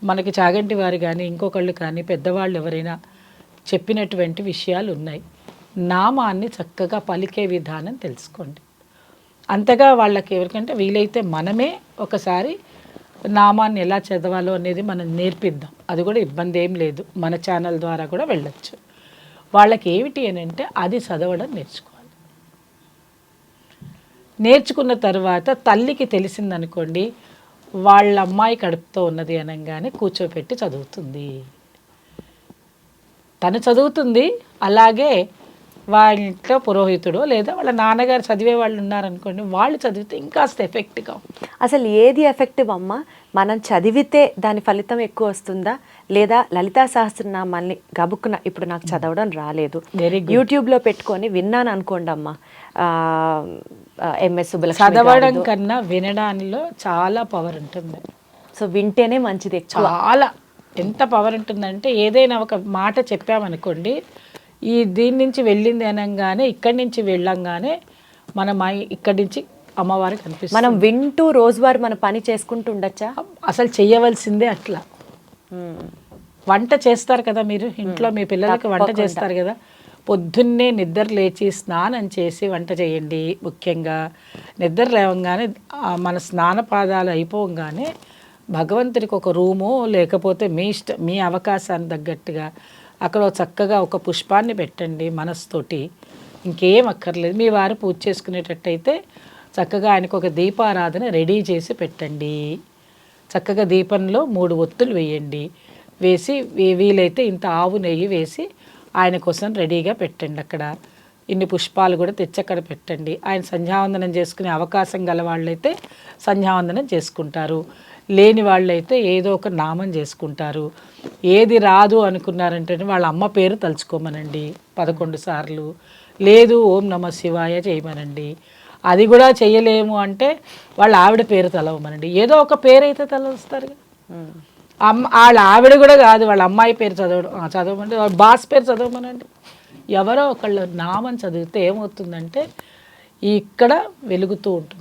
మనకి చాగంటి వారు కానీ ఇంకొకళ్ళు కానీ పెద్దవాళ్ళు ఎవరైనా చెప్పినటువంటి విషయాలు ఉన్నాయి. నామాన్ని చక్కగా పలికే విధానం తెలుసుకోండి. అంతగా వాళ్ళకి ఎవరికంటే వీలైతే మనమే ఒకసారి నామాన్ని ఎలా చదవాలో అనేది మనం నేర్పిద్దాం. అది కూడా ఇబ్బంది ఏం లేదు, మన ఛానల్ ద్వారా కూడా వెళ్ళొచ్చు. వాళ్ళకి ఏమిటి అని అంటే అది చదవడం నేర్చుకోవాలి. నేర్చుకున్న తర్వాత తల్లికి తెలిసిందనుకోండి, వాళ్ళ అమ్మాయి కడుపుతో ఉన్నది అనగానే కూర్చోపెట్టి చదువుతుంది. తను చదువుతుంది, అలాగే వాళ్ళ ఇంట్లో పురోహితుడు లేదా వాళ్ళ నాన్నగారు చదివే వాళ్ళు ఉన్నారనుకోండి, వాళ్ళు చదివితే ఇంకాస్త ఎఫెక్ట్గా. అసలు ఏది ఎఫెక్టివ్ అమ్మ? మనం చదివితే దాని ఫలితం ఎక్కువ వస్తుందా, లేదా లలితా సహస్రనామాల్ని గబుక్కున ఇప్పుడు నాకు చదవడం రాలేదు, యూట్యూబ్లో పెట్టుకొని విన్నాను అనుకోండి అమ్మ, ఎంఎస్ సుబ్బలక్ష్మి చదవడం కన్నా వినడానిలో చాలా పవర్ ఉంటుంది. సో వింటేనే మంచిది. చాలా ఎంత పవర్ ఉంటుందంటే ఏదైనా ఒక మాట చెప్పామనుకోండి, దీని నుంచి వెళ్ళింది అనగానే ఇక్కడి నుంచి వెళ్ళంగానే మనం ఇక్కడి నుంచి అమ్మవారికి కనిపిస్తుంది. మనం వింటూ రోజువారు మన పని చేసుకుంటూ ఉండొచ్చా? అసలు చెయ్యవలసిందే అట్లా. వంట చేస్తారు కదా మీరు ఇంట్లో, మీ పిల్లలకి వంట చేస్తారు కదా, పొద్దున్నే నిద్ర లేచి స్నానం చేసి వంట చేయండి. ముఖ్యంగా నిద్ర లేవగానే మన స్నానపాదాలు అయిపోగానే భగవంతుడికి ఒక రూమో లేకపోతే మీ అవకాశాన్ని తగ్గట్టుగా అక్కడ చక్కగా ఒక పుష్పాన్ని పెట్టండి మనసుతోటి, ఇంకేం అక్కర్లేదు. మీ వారు పూజ చేసుకునేటట్టయితే చక్కగా ఆయనకు ఒక దీపారాధన రెడీ చేసి పెట్టండి. చక్కగా దీపంలో 3 ఒత్తులు వేయండి. వేసి వీలైతే ఇంత ఆవు నెయ్యి వేసి ఆయన కోసం రెడీగా పెట్టండి. అక్కడ ఇన్ని పుష్పాలు కూడా తెచ్చి అక్కడ పెట్టండి. ఆయన సంధ్యావందనం చేసుకునే అవకాశం గల వాళ్ళైతే సంధ్యావందనం చేసుకుంటారు, లేని వాళ్ళైతే ఏదో ఒక నామం చేసుకుంటారు. ఏది రాదు అనుకున్నారంటే వాళ్ళ అమ్మ పేరు తలుచుకోమనండి 11 సార్లు, లేదు ఓం నమ శివాయ చేయమనండి. అది కూడా చెయ్యలేము అంటే వాళ్ళ ఆవిడ పేరు తలవమనండి. ఏదో ఒక పేరు అయితే తలవస్తారు. వాళ్ళ ఆవిడ కూడా కాదు, వాళ్ళ అమ్మాయి పేరు చదవమంటే వాళ్ళ బాస్ పేరు చదవమనండి. ఎవరో ఒకళ్ళు నామం చదివితే ఏమవుతుందంటే ఇక్కడ వెలుగుతూ ఉంటుంది.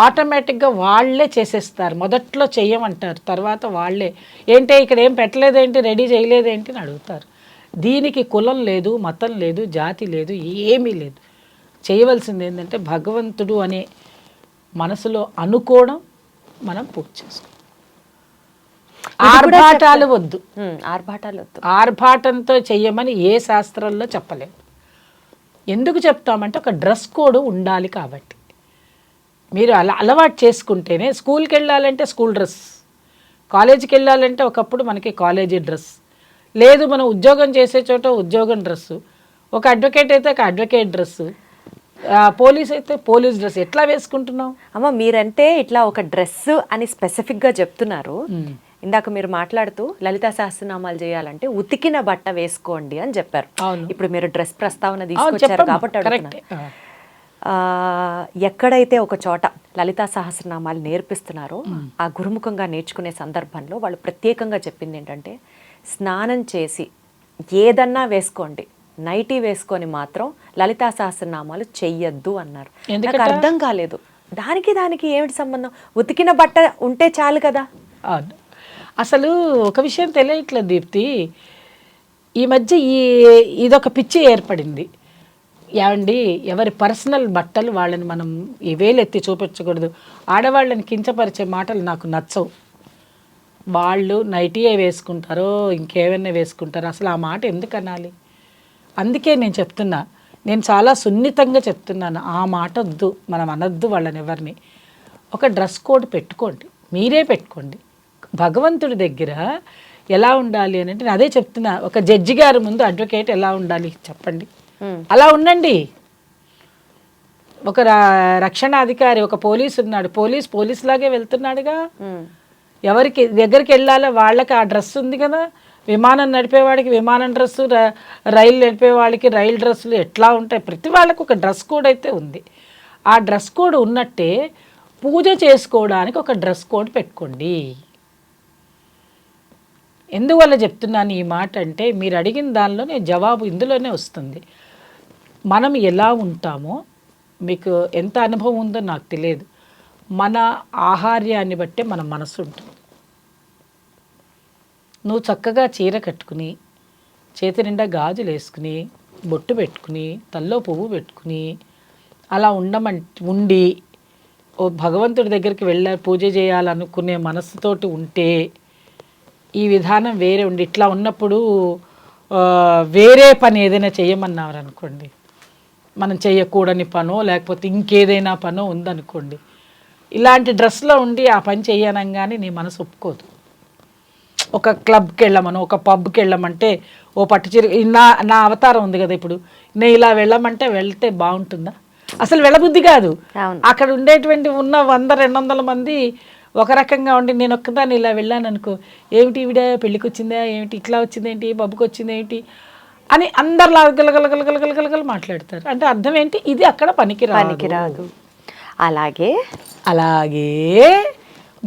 ఆటోమేటిక్గా వాళ్ళే చేసేస్తారు. మొదట్లో చెయ్యమంటారు, తర్వాత వాళ్ళే ఏంటి ఇక్కడ ఏం పెట్టలేదేంటి, రెడీ చేయలేదేంటి అని అడుగుతారు. దీనికి కులం లేదు, మతం లేదు, జాతి లేదు, ఏమీ లేదు. చేయవలసింది ఏంటంటే భగవంతుడు అనే మనసులో అనుకోవడం, మనం పూజ చేసుకోవడం. ఆర్భాటాలు వద్దు, ఆర్భాటంతో చెయ్యమని ఏ శాస్త్రంలో చెప్పలేదు. ఎందుకు చెప్తామంటే ఒక డ్రెస్ కోడ్ ఉండాలి కాబట్టి. మీరు అలవాటు చేసుకుంటేనే, స్కూల్కి వెళ్ళాలంటే స్కూల్ డ్రెస్, కాలేజీకి వెళ్ళాలంటే ఒకప్పుడు మనకి కాలేజీ డ్రెస్, లేదు మనం ఉద్యోగం చేసే చోట ఉద్యోగం డ్రెస్సు, ఒక అడ్వకేట్ అయితే ఒక అడ్వకేట్ డ్రెస్సు, పోలీస్ అయితే పోలీస్ డ్రెస్ ఎట్లా వేసుకుంటున్నావు? అమ్మ మీరంటే ఇట్లా ఒక డ్రెస్ అని స్పెసిఫిక్గా చెప్తున్నారు. ఇందాక మీరు మాట్లాడుతూ లలితా సహస్రనామాలు చేయాలంటే ఉతికిన బట్ట వేసుకోండి అని చెప్పారు. ఇప్పుడు మీరు డ్రెస్ ప్రస్తావన తీసుకొచ్చారు కాబట్టి అడుగుతున్నాను. ఎక్కడైతే ఒక చోట లలితా సహస్రనామాలు నేర్పిస్తున్నారో ఆ గురుముఖంగా నేర్చుకునే సందర్భంలో వాళ్ళు ప్రత్యేకంగా చెప్పింది ఏంటంటే స్నానం చేసి ఏదన్నా వేసుకోండి, నైటీ వేసుకొని మాత్రం లలితా సహస్రనామాలు చెయ్యొద్దు అన్నారు. నాకు అర్థం కాలేదు, దానికి ఏమిటి సంబంధం? ఉతికిన బట్ట ఉంటే చాలు కదా. అసలు ఒక విషయం తెలియట్లేదు దీప్తి, ఈ మధ్య ఇదొక పిచ్చి ఏర్పడింది. ఏమండి, ఎవరి పర్సనల్ బట్టలు వాళ్ళని మనం ఈ వేలెత్తి చూపించకూడదు. ఆడవాళ్ళని కించపరిచే మాటలు నాకు నచ్చవు. వాళ్ళు నైటీయే వేసుకుంటారో ఇంకేమైనా వేసుకుంటారో, అసలు ఆ మాట ఎందుకు అనాలి? అందుకే నేను చెప్తున్నా, నేను చాలా సున్నితంగా చెప్తున్నాను, ఆ మాట వద్దు, మనం అనొద్దు వాళ్ళని ఎవరిని. ఒక డ్రెస్ కోడ్ పెట్టుకోండి, మీరే పెట్టుకోండి. భగవంతుడి దగ్గర ఎలా ఉండాలి అని అంటే నేను అదే చెప్తున్నా. ఒక జడ్జి గారి ముందు అడ్వకేట్ ఎలా ఉండాలి చెప్పండి, అలా ఉండండి. ఒక రక్షణాధికారి, ఒక పోలీసు ఉన్నాడు, పోలీస్ లాగే వెళ్తున్నాడుగా. ఎవరికి దగ్గరికి వెళ్ళాలో వాళ్ళకి ఆ డ్రెస్ ఉంది కదా. విమానం నడిపేవాడికి విమానం డ్రెస్సు, రైలు నడిపేవాడికి రైలు డ్రెస్సులు ఎట్లా ఉంటాయి, ప్రతి వాళ్ళకి ఒక డ్రెస్ కోడ్ అయితే ఉంది. ఆ డ్రెస్ కోడ్ ఉన్నట్టే పూజ చేసుకోవడానికి ఒక డ్రెస్ కోడ్ పెట్టుకోండి. ఎందువల్ల చెప్తున్నాను ఈ మాట అంటే, మీరు అడిగిన దానిలోనే జవాబు ఇందులోనే వస్తుంది. మనం ఎలా ఉంటామో, మీకు ఎంత అనుభవం ఉందో నాకు తెలియదు, మన ఆహార్యాన్ని బట్టే మన మనసు ఉంటుంది. నువ్వు చక్కగా చీర కట్టుకుని, చేతి నిండా గాజులు వేసుకుని, బొట్టు పెట్టుకుని, తల్లో పువ్వు పెట్టుకుని అలా ఉండి ఓ భగవంతుడి దగ్గరికి పూజ చేయాలనుకునే మనసుతోటి ఉంటే ఈ విధానం వేరే ఉండి, ఇట్లా ఉన్నప్పుడు వేరే పని ఏదైనా చేయమన్నారు అనుకోండి, మనం చేయకూడని పనో లేకపోతే ఇంకేదైనా పనో ఉందనుకోండి, ఇలాంటి డ్రెస్లో ఉండి ఆ పని చేయనంగానే నీ మనసు ఒప్పుకోదు. ఒక క్లబ్కి వెళ్ళమను, ఒక పబ్కి వెళ్ళమంటే ఓ పట్టు చీర, నా అవతారం ఉంది కదా ఇప్పుడు, నేను ఇలా వెళ్ళమంటే వెళ్తే బాగుంటుందా? అసలు వెళ్ళబుద్ధి కాదు. అక్కడ ఉండేటువంటి ఉన్న 100-200 మంది ఒక రకంగా ఉండి నేను ఒక్కదాన్ని ఇలా వెళ్ళాను అనుకో, ఏమిటి ఈవిడ పెళ్ళికి వచ్చిందా ఏమిటి, ఇట్లా వచ్చిందేంటి, పబ్కి వచ్చింది ఏంటి అని అందరిలా గలగలగలగలగలగల మాట్లాడతారు. అంటే అర్థం ఏంటి, ఇది అక్కడ పనికిరాదు. అలాగే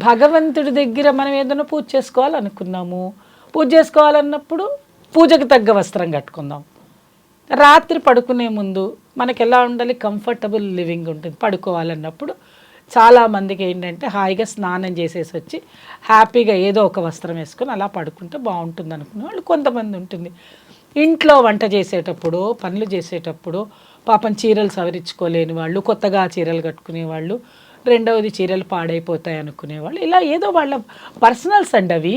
భగవంతుడి దగ్గర మనం ఏదైనా పూజ చేసుకోవాలనుకున్నాము, పూజ చేసుకోవాలన్నప్పుడు పూజకు తగ్గ వస్త్రం కట్టుకుందాం. రాత్రి పడుకునే ముందు మనకి ఎలా ఉండాలి, కంఫర్టబుల్ లివింగ్ ఉంటుంది. పడుకోవాలన్నప్పుడు చాలామందికి ఏంటంటే హాయిగా స్నానం చేసేసి వచ్చి హ్యాపీగా ఏదో ఒక వస్త్రం వేసుకొని అలా పడుకుంటే బాగుంటుంది అనుకునే వాళ్ళు కొంతమంది ఉంటుంది. ఇంట్లో వంట చేసేటప్పుడు, పనులు చేసేటప్పుడు పాపం చీరలు సవరించుకోలేని వాళ్ళు, కొత్తగా చీరలు కట్టుకునే వాళ్ళు, రెండవది చీరలు పాడైపోతాయి అనుకునేవాళ్ళు, ఇలా ఏదో వాళ్ళ పర్సనల్స్ అండి అవి,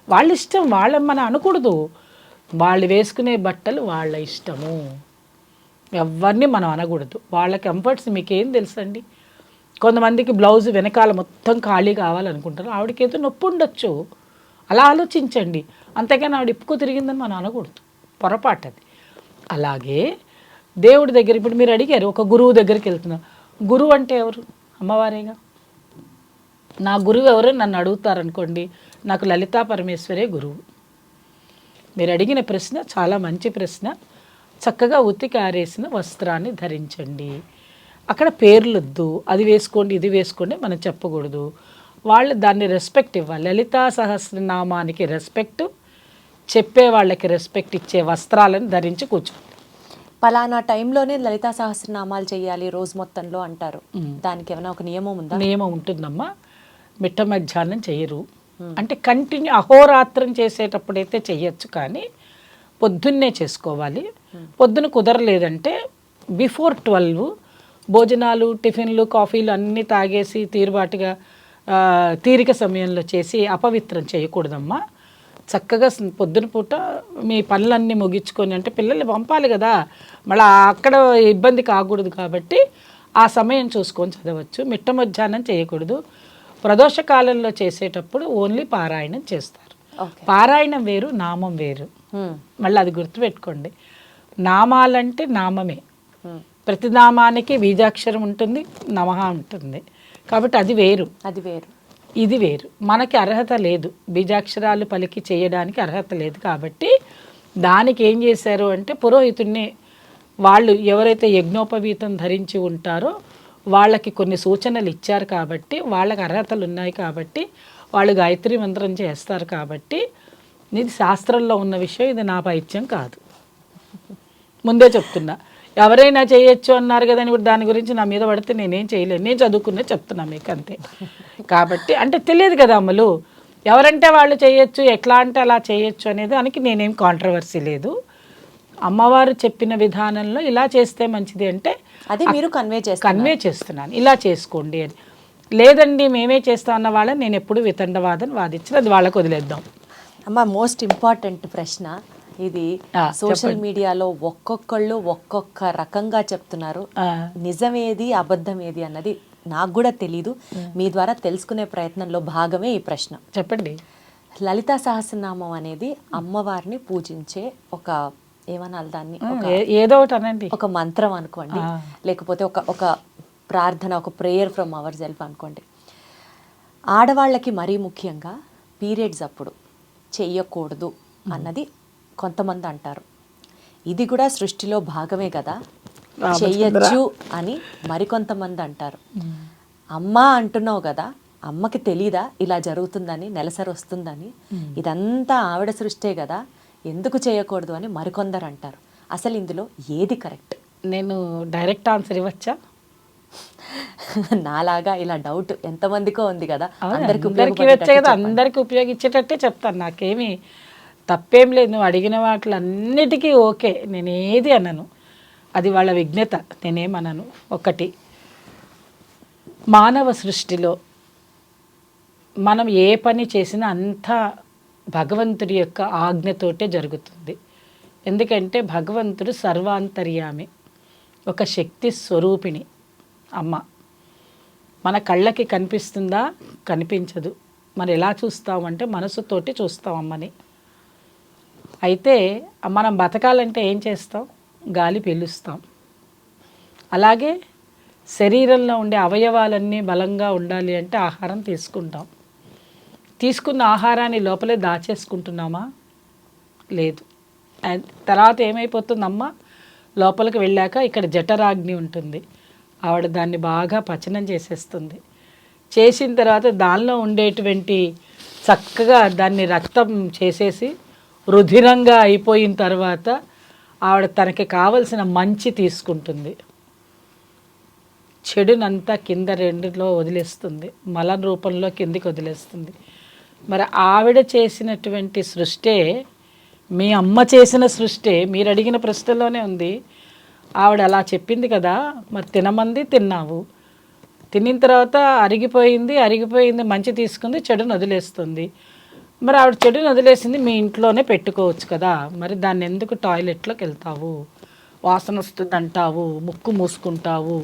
వాళ్ళ ఇష్టం. వాళ్ళని మనం అనకూడదు. వాళ్ళు వేసుకునే బట్టలు వాళ్ళ ఇష్టము, ఎవరిని మనం అనకూడదు. వాళ్ళ కంఫర్ట్స్ మీకేం తెలుసండి. కొంతమందికి బ్లౌజ్ వెనకాల మొత్తం ఖాళీ కావాలనుకుంటారు, ఆవిడకి ఏదో నొప్పి ఉండొచ్చు, అలా ఆలోచించండి. అంతేగాని ఆవిడ ఇప్పుకో తిరిగిందని మనం అనకూడదు, పొరపాటు అది. అలాగే దేవుడి దగ్గర ఇప్పుడు మీరు అడిగారు, ఒక గురువు దగ్గరికి వెళ్తున్నా, గురువు అంటే ఎవరు? అమ్మవారేగా. నా గురువు ఎవరు నన్ను అడుగుతారనుకోండి, నాకు లలితా పరమేశ్వరే గురువు. మీరు అడిగిన ప్రశ్న చాలా మంచి ప్రశ్న. చక్కగా ఉతికి ఆరేసిన వస్త్రాన్ని ధరించండి. అక్కడ పేర్లొద్దు, అది వేసుకోండి ఇది వేసుకోండి మనం చెప్పకూడదు. వాళ్ళు దాన్ని రెస్పెక్ట్ ఇవ్వాలి. లలితా సహస్రనామానికి రెస్పెక్ట్, చెప్పే వాళ్ళకి రెస్పెక్ట్ ఇచ్చే వస్త్రాలను ధరించి కూర్చోండి. పలానా టైంలోనే లలితా సహస్రనామాలు చేయాలి రోజు మొత్తంలో అంటారు, దానికి ఏమైనా ఒక నియమం ఉందా? నియమం ఉంటుందమ్మా. మిట్ట మధ్యాహ్నం చెయ్యరు, అంటే కంటిన్యూ అహోరాత్రం చేసేటప్పుడైతే చెయ్యొచ్చు, కానీ పొద్దున్నే చేసుకోవాలి. పొద్దున కుదరలేదంటే బిఫోర్ 12 భోజనాలు, టిఫిన్లు, కాఫీలు అన్నీ తాగేసి తీరుబాటుగా తీరిక సమయంలో చేసి అపవిత్రం చేయకూడదమ్మా. చక్కగా పొద్దున పూట మీ పనులన్నీ ముగించుకొని, అంటే పిల్లల్ని పంపాలి కదా, మళ్ళీ అక్కడ ఇబ్బంది కాకూడదు కాబట్టి ఆ సమయం చూసుకొని చదవచ్చు. మిట్ట మధ్యాహ్నం చేయకూడదు. ప్రదోష కాలంలో చేసేటప్పుడు ఓన్లీ పారాయణం చేస్తారు. పారాయణం వేరు, నామం వేరు. మళ్ళీ అది గుర్తుపెట్టుకోండి. నామాలంటే నామమే, ప్రతి నామానికి బీజాక్షరం ఉంటుంది, నమః ఉంటుంది. కాబట్టి అది వేరు, అది వేరు, ఇది వేరు. మనకి అర్హత లేదు, బీజాక్షరాలు పలికి చేయడానికి అర్హత లేదు. కాబట్టి దానికి ఏం చేశారు అంటే పురోహితుడిని, వాళ్ళు ఎవరైతే యజ్ఞోపవీతం ధరించి ఉంటారో వాళ్ళకి కొన్ని సూచనలు ఇచ్చారు. కాబట్టి వాళ్ళకి అర్హతలు ఉన్నాయి. కాబట్టి వాళ్ళు గాయత్రి మంత్రం చేస్తారు. కాబట్టి ఇది శాస్త్రంలో ఉన్న విషయం, ఇది నా పైత్యం కాదు. ముందే చెప్తున్నా. ఎవరైనా చేయొచ్చు అన్నారు కదా అని ఇప్పుడు దాని గురించి నా మీద పడితే నేనేం చేయలేను. నేను చదువుకునే చెప్తున్నా మీకు అంతే. కాబట్టి అంటే తెలియదు కదా అమ్మలు, ఎవరంటే వాళ్ళు చేయొచ్చు, ఎట్లా అంటే అలా చేయొచ్చు అనేది దానికి నేనేం కాంట్రవర్సీ లేదు. అమ్మవారు చెప్పిన విధానంలో ఇలా చేస్తే మంచిది అంటే అది మీరు కన్వే చేస్తున్నాను, ఇలా చేసుకోండి అని. లేదండి మేమే చేస్తాం అన్న వాళ్ళని నేను ఎప్పుడు వితండవాదం వాదించిన, అది వాళ్ళకు వదిలేద్దాం. అమ్మ మోస్ట్ ఇంపార్టెంట్ ప్రశ్న ఇది. సోషల్ మీడియాలో ఒక్కొక్కళ్ళు ఒక్కొక్క రకంగా చెప్తున్నారు. నిజమేది అబద్ధం ఏది అన్నది నాకు కూడా తెలీదు. మీ ద్వారా తెలుసుకునే ప్రయత్నంలో భాగమే ఈ ప్రశ్న. చెప్పండి. లలితా సహస్రనామం అనేది అమ్మవారిని పూజించే ఒక, ఏమనాలి దాన్ని, ఏదో ఒకటి అనండి, ఒక మంత్రం అనుకోండి, లేకపోతే ఒక ప్రార్థన, ఒక ప్రేయర్ ఫ్రమ్ అవర్ సెల్ఫ్ అనుకోండి. ఆడవాళ్ళకి మరీ ముఖ్యంగా పీరియడ్స్ అప్పుడు చెయ్యకూడదు అన్నది కొంతమంది అంటారు. ఇది కూడా సృష్టిలో భాగమే కదా, చెయ్యొచ్చు అని మరికొంతమంది అంటారు. అమ్మ అంటున్నావు కదా, అమ్మకి తెలీదా ఇలా జరుగుతుందని, నెలసరి వస్తుందని? ఇదంతా ఆవిడ సృష్టే కదా, ఎందుకు చేయకూడదు అని మరికొందరు అంటారు. అసలు ఇందులో ఏది కరెక్ట్? నేను డైరెక్ట్ ఆన్సర్ ఇవ్వచ్చా? నాలాగా ఇలా డౌట్ ఎంతమందికో ఉంది కదా, అందరికి ఉపయోగించేటట్టే చెప్తాను. నాకేమి తప్పేం లేదు. నువ్వు అడిగిన వాటిలన్నిటికీ ఓకే, నేనేది అనను. అది వాళ్ళ విజ్ఞత, నేనేమనను. ఒకటి, మానవ సృష్టిలో మనం ఏ పని చేసినా అంతా భగవంతుడి యొక్క ఆజ్ఞతోటే జరుగుతుంది. ఎందుకంటే భగవంతుడు సర్వాంతర్యామి, ఒక శక్తి స్వరూపిణి అమ్మ. మన కళ్ళకి కనిపిస్తుందా? కనిపించదు. మరి ఎలా చూస్తామంటే మనసుతోటి చూస్తాం అమ్మని. అయితే మనం బతకాలంటే ఏం చేస్తాం? గాలి పీలుస్తాం. అలాగే శరీరంలో ఉండే అవయవాలన్నీ బలంగా ఉండాలి అంటే ఆహారం తీసుకుంటాం. తీసుకున్న ఆహారాన్ని లోపలే దాచేసుకుంటున్నామా? లేదు. తర్వాత ఏమైపోతుందమ్మా, లోపలికి వెళ్ళాక ఇక్కడ జఠరాగ్ని ఉంటుంది, ఆవిడ దాన్ని బాగా పచనం చేసేస్తుంది. చేసిన తర్వాత దానిలో ఉండేటువంటి చక్కగా దాన్ని రక్తం చేసేసి రుధిరంగా అయిపోయిన తర్వాత ఆవిడ తనకి కావలసిన మంచి తీసుకుంటుంది, చెడునంతా కింద రెండులో వదిలేస్తుంది, మల రూపంలో కిందికి వదిలేస్తుంది. మరి ఆవిడ చేసినటువంటి సృష్టే, మీ అమ్మ చేసిన సృష్టే మీరు అడిగిన ప్రశ్నలోనే ఉంది. ఆవిడ అలా చెప్పింది కదా, మరి తినమంది తిన్నావు, తినిన తర్వాత అరిగిపోయింది మంచి తీసుకుంది, చెడును వదిలేస్తుంది. మరి ఆవిడ చెడును వదిలేసింది, మీ ఇంట్లోనే పెట్టుకోవచ్చు కదా, మరి దాన్ని ఎందుకు టాయిలెట్లోకి వెళ్తావు, వాసన వస్తుంది అంటావు, ముక్కు మూసుకుంటావు,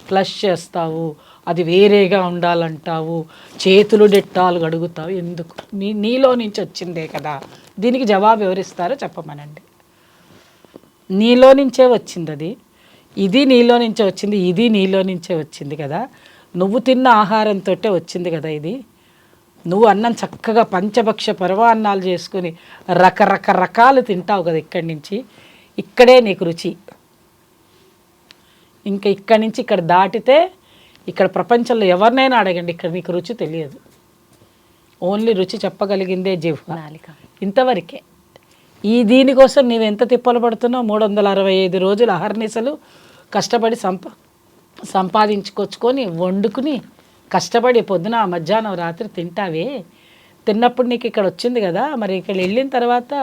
ఫ్లష్ చేస్తావు, అది వేరేగా ఉండాలంటావు, చేతులు డెట్టాలు గడుగుతావు, ఎందుకు? నీలో నుంచి వచ్చిందే కదా. దీనికి జవాబు ఎవరిస్తారో చెప్పమనండి. నీలో నుంచే వచ్చింది అది, ఇది నీలో నుంచే వచ్చింది, ఇది నీలో నుంచే వచ్చింది కదా. నువ్వు తిన్న ఆహారంతో వచ్చింది కదా ఇది. నువ్వు అన్నం చక్కగా పంచభక్ష పరమాన్నాలు చేసుకుని రకరకాలు తింటావు కదా ఇక్కడి నుంచి, ఇక్కడే నీకు రుచి. ఇంకా ఇక్కడి నుంచి ఇక్కడ దాటితే ఇక్కడ ప్రపంచంలో ఎవరినైనా అడగండి, ఇక్కడ నీకు రుచి తెలియదు. ఓన్లీ రుచి చెప్పగలిగిందే జిహ్వ, ఇంతవరకే. దీనికోసం నీవు ఎంత తిప్పలు పడుతున్నావు? 365 రోజులు అహర్నిశలు కష్టపడి సంపాదించుకొచ్చుకొని వండుకుని కష్టపడి పొద్దున మధ్యాహ్నం రాత్రి తింటావే. తిన్నప్పుడు నీకు ఇక్కడ వచ్చింది కదా, మరి ఇక్కడ వెళ్ళిన తర్వాత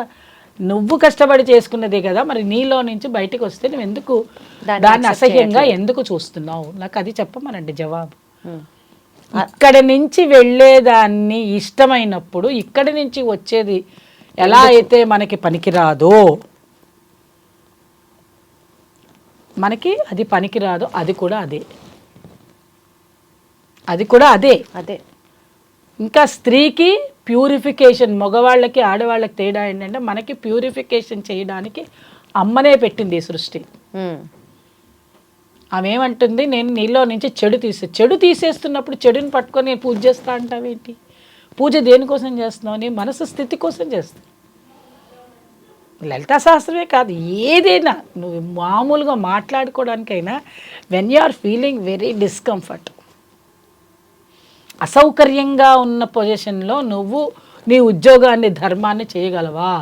నువ్వు కష్టపడి చేసుకున్నదే కదా, మరి నీలో నుంచి బయటికి వస్తే నువ్వు ఎందుకు దాన్ని అసహ్యంగా ఎందుకు చూస్తున్నావు? నాకు అది చెప్పమనండి జవాబు. ఇక్కడ నుంచి వెళ్ళేదాన్ని ఇష్టమైనప్పుడు ఇక్కడి నుంచి వచ్చేది ఎలా అయితే మనకి పనికిరాదో, మనకి అది పనికిరాదో, అది కూడా అదే. ఇంకా స్త్రీకి ప్యూరిఫికేషన్, మగవాళ్ళకి ఆడవాళ్ళకి తేడా ఏంటంటే మనకి ప్యూరిఫికేషన్ చేయడానికి అమ్మనే పెట్టింది ఈ సృష్టి. ఆమె ఏమంటుంది, నేను నీలో నుంచి చెడు తీసేస్తున్నప్పుడు చెడుని పట్టుకొని నేను పూజ చేస్తా అంటావేంటి? పూజ దేనికోసం చేస్తున్నావు? నీ మనసు స్థితి కోసం చేస్తావు. లలితా శాస్త్రమే కాదు, ఏదైనా నువ్వు మామూలుగా మాట్లాడుకోవడానికైనా when you are feeling very discomfort, అసౌకర్యంగా ఉన్న పొజిషన్లో నువ్వు నీ ఉద్యోగాన్ని ధర్మాన్ని చేయగలవా?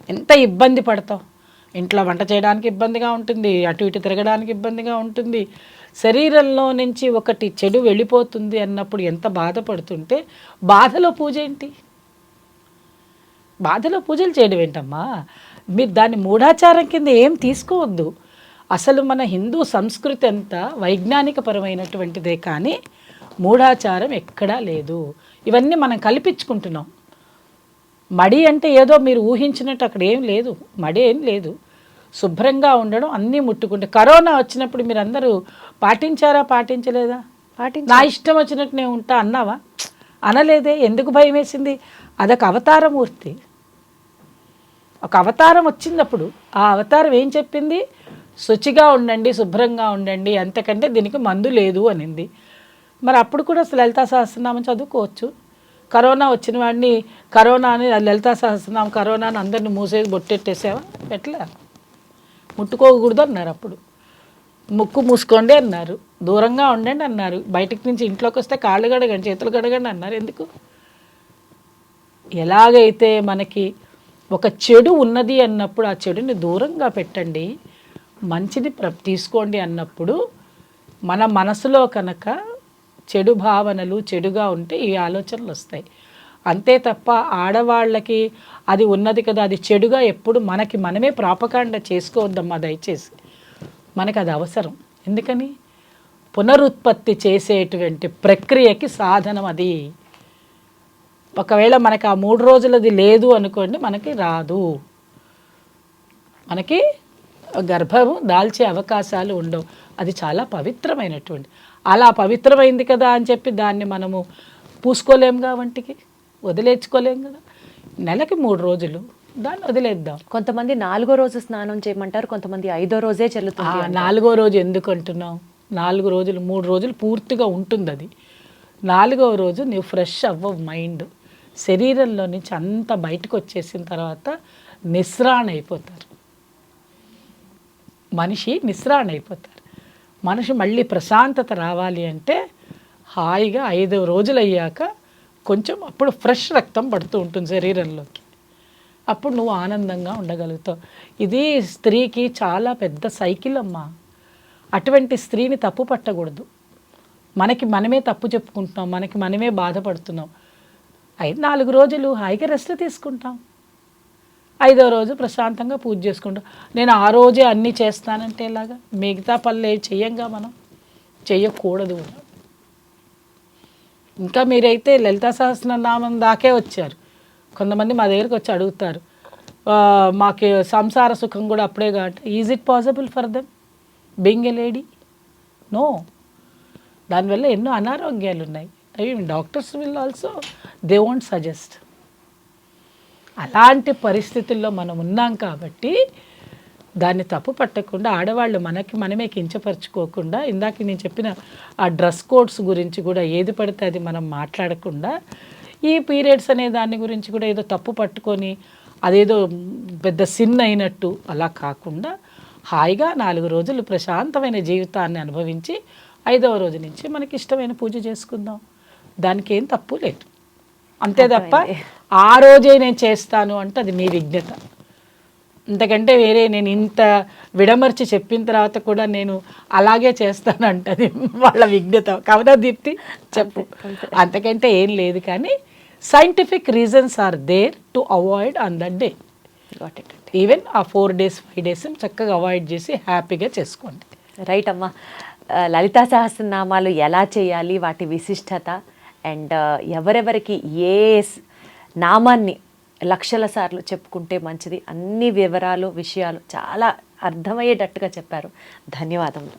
ఎంత ఇబ్బంది పడతావు. ఇంట్లో వంట చేయడానికి ఇబ్బందిగా ఉంటుంది, అటు ఇటు తిరగడానికి ఇబ్బందిగా ఉంటుంది. శరీరంలో నుంచి ఒకటి చెడు వెళ్ళిపోతుంది అన్నప్పుడు ఎంత బాధపడుతుంటే బాధలో పూజ ఏంటి? బాధలో పూజలు చేయడం ఏంటమ్మా? మీరు దాన్ని మూఢాచారం కింద ఏం తీసుకోవద్దు. అసలు మన హిందూ సంస్కృతి అంతా వైజ్ఞానికపరమైనటువంటిదే, కానీ మూఢాచారం ఎక్కడా లేదు. ఇవన్నీ మనం కల్పించుకుంటున్నాం. మడి అంటే ఏదో మీరు ఊహించినట్టు అక్కడ ఏం లేదు, మడి ఏం లేదు. శుభ్రంగా ఉండడం, అన్నీ ముట్టుకుంటే. కరోనా వచ్చినప్పుడు మీరు అందరూ పాటించారా, పాటించలేదా? నా ఇష్టం వచ్చినట్టు నేను ఉంటా అన్నావా? అనలేదే. ఎందుకు భయం వేసింది? అదొక అవతారమూర్తి. ఒక అవతారం వచ్చినప్పుడు ఆ అవతారం ఏం చెప్పింది? శుచిగా ఉండండి, శుభ్రంగా ఉండండి, అంతకంటే దీనికి మందు లేదు అనింది. మరి అప్పుడు కూడా లలితా సహస్రనామం చదువుకోవచ్చు. కరోనా వచ్చిన వాడిని కరోనా అని లలితా సహస్రనామం కరోనాని అందరిని మూసేసి బొట్టెట్టేసావా? ఎట్లా? ముట్టుకోకూడదు అన్నారు. అప్పుడు ముక్కు మూసుకోండి అన్నారు, దూరంగా ఉండండి అన్నారు, బయటికి నుంచి ఇంట్లోకి వస్తే కాళ్ళు కడగండి, చేతులు కడగండి అన్నారు. ఎందుకు? ఎలాగైతే మనకి ఒక చెడు ఉన్నది అన్నప్పుడు ఆ చెడుని దూరంగా పెట్టండి, మంచిని తీసుకోండి అన్నప్పుడు మన మనసులో కనుక చెడు భావనలు చెడుగా ఉంటే ఈ ఆలోచనలు వస్తాయి. అంతే తప్ప ఆడవాళ్ళకి అది ఉన్నది కదా, అది చెడుగా ఎప్పుడు మనకి మనమే ప్రాపకాండ చేసుకోవద్దమ్మా దయచేసి. మనకు అది అవసరం. ఎందుకని? పునరుత్పత్తి చేసేటువంటి ప్రక్రియకి సాధనం అది. ఒకవేళ మనకి ఆ 3 రోజులది లేదు అనుకోండి, మనకి రాదు, మనకి గర్భము దాల్చే అవకాశాలు ఉండవు. అది చాలా పవిత్రమైనటువంటి. అలా పవిత్రమైంది కదా అని చెప్పి దాన్ని మనము పూసుకోలేముగా, వంటికి వదిలేచుకోలేము కదా. నెలకి 3 రోజులు దాన్ని వదిలేద్దాం. కొంతమంది 4వ రోజు స్నానం చేయమంటారు, కొంతమంది 5వ రోజే చెల్లుతుంది. 4వ రోజు ఎందుకు అంటున్నాం? 4 రోజులు 3 రోజులు పూర్తిగా ఉంటుంది అది. 4వ రోజు నువ్వు ఫ్రెష్ అవ్వవు. మైండ్ శరీరంలో నుంచి అంతా బయటకు వచ్చేసిన తర్వాత నిస్రాణ అయిపోతారు. మనిషి నిస్రాణ అయిపోతారు. మనిషి మళ్ళీ ప్రశాంతత రావాలి అంటే హాయిగా 5వ రోజులు అయ్యాక కొంచెం అప్పుడు ఫ్రెష్ రక్తం పడుతూ ఉంటుంది శరీరంలోకి. అప్పుడు నువ్వు ఆనందంగా ఉండగలుగుతావు. ఇది స్త్రీకి చాలా పెద్ద సైకిల్ అమ్మా. అటువంటి స్త్రీని తప్పు పట్టకూడదు. మనకి మనమే తప్పు చెప్పుకుంటున్నాం, మనకి మనమే బాధపడుతున్నాం. 4 రోజులు హాయిగా రెస్ట్ తీసుకుంటాం, 5వ రోజు ప్రశాంతంగా పూజ చేసుకుంటాం. నేను ఆ రోజే అన్నీ చేస్తానంటే ఎలాగా? మిగతా పనులు ఏవి చెయ్యంగా, మనం చెయ్యకూడదు. ఇంకా మీరైతే లలితా సహస్రనామం దాకే వచ్చారు. కొంతమంది మా దగ్గరికి వచ్చి అడుగుతారు, మాకు సంసార సుఖం కూడా అప్పుడే కాబట్టి. Is it possible for them being a lady? No. దానివల్ల ఎన్నో అనారోగ్యాలు ఉన్నాయి. అవి doctors will also they won't suggest. అలాంటి పరిస్థితుల్లో మనం ఉన్నాం కాబట్టి దాన్ని తప్పు పట్టకుండా ఆడవాళ్ళు మనకి మనమే కించపరచుకోకుండా, ఇందాక నేను చెప్పిన ఆ డ్రెస్ కోడ్స్ గురించి కూడా ఏది పడితే అది మనం మాట్లాడకుండా, ఈ పీరియడ్స్ అనే దాని గురించి కూడా ఏదో తప్పు పట్టుకొని అదేదో పెద్ద సిన్ అయినట్టు అలా కాకుండా హాయిగా 4 రోజులు ప్రశాంతమైన జీవితాన్ని అనుభవించి 5వ రోజు నుంచి మనకి ఇష్టమైన పూజ చేసుకుందాం. దానికి ఏం తప్పు లేదు. అంతే తప్ప ఆ రోజే నేను చేస్తాను అంటే అది మీ విజ్ఞత. ఇంతకంటే వేరే నేను ఇంత విడమర్చి చెప్పిన తర్వాత కూడా నేను అలాగే చేస్తాను అంటే అది వాళ్ళ విజ్ఞత. కవనా దీప్తి చెప్పు. అంతకంటే ఏం లేదు. కానీ scientific reasons are there to avoid on that day. Even ఆ 4 days 5 days చక్కగా అవాయిడ్ చేసి హ్యాపీగా చేసుకోండి. రైట్ అమ్మా. లలితా సహస్రనామాలు ఎలా చేయాలి, వాటి విశిష్టత, అండ్ ఎవరెవరికి ఏ నామాన్ని లక్షల సార్లు చెప్పుకుంటే మంచిది, అన్ని వివరాలు విషయాలు చాలా అర్థమయ్యేటట్టుగా చెప్పారు. ధన్యవాదములు.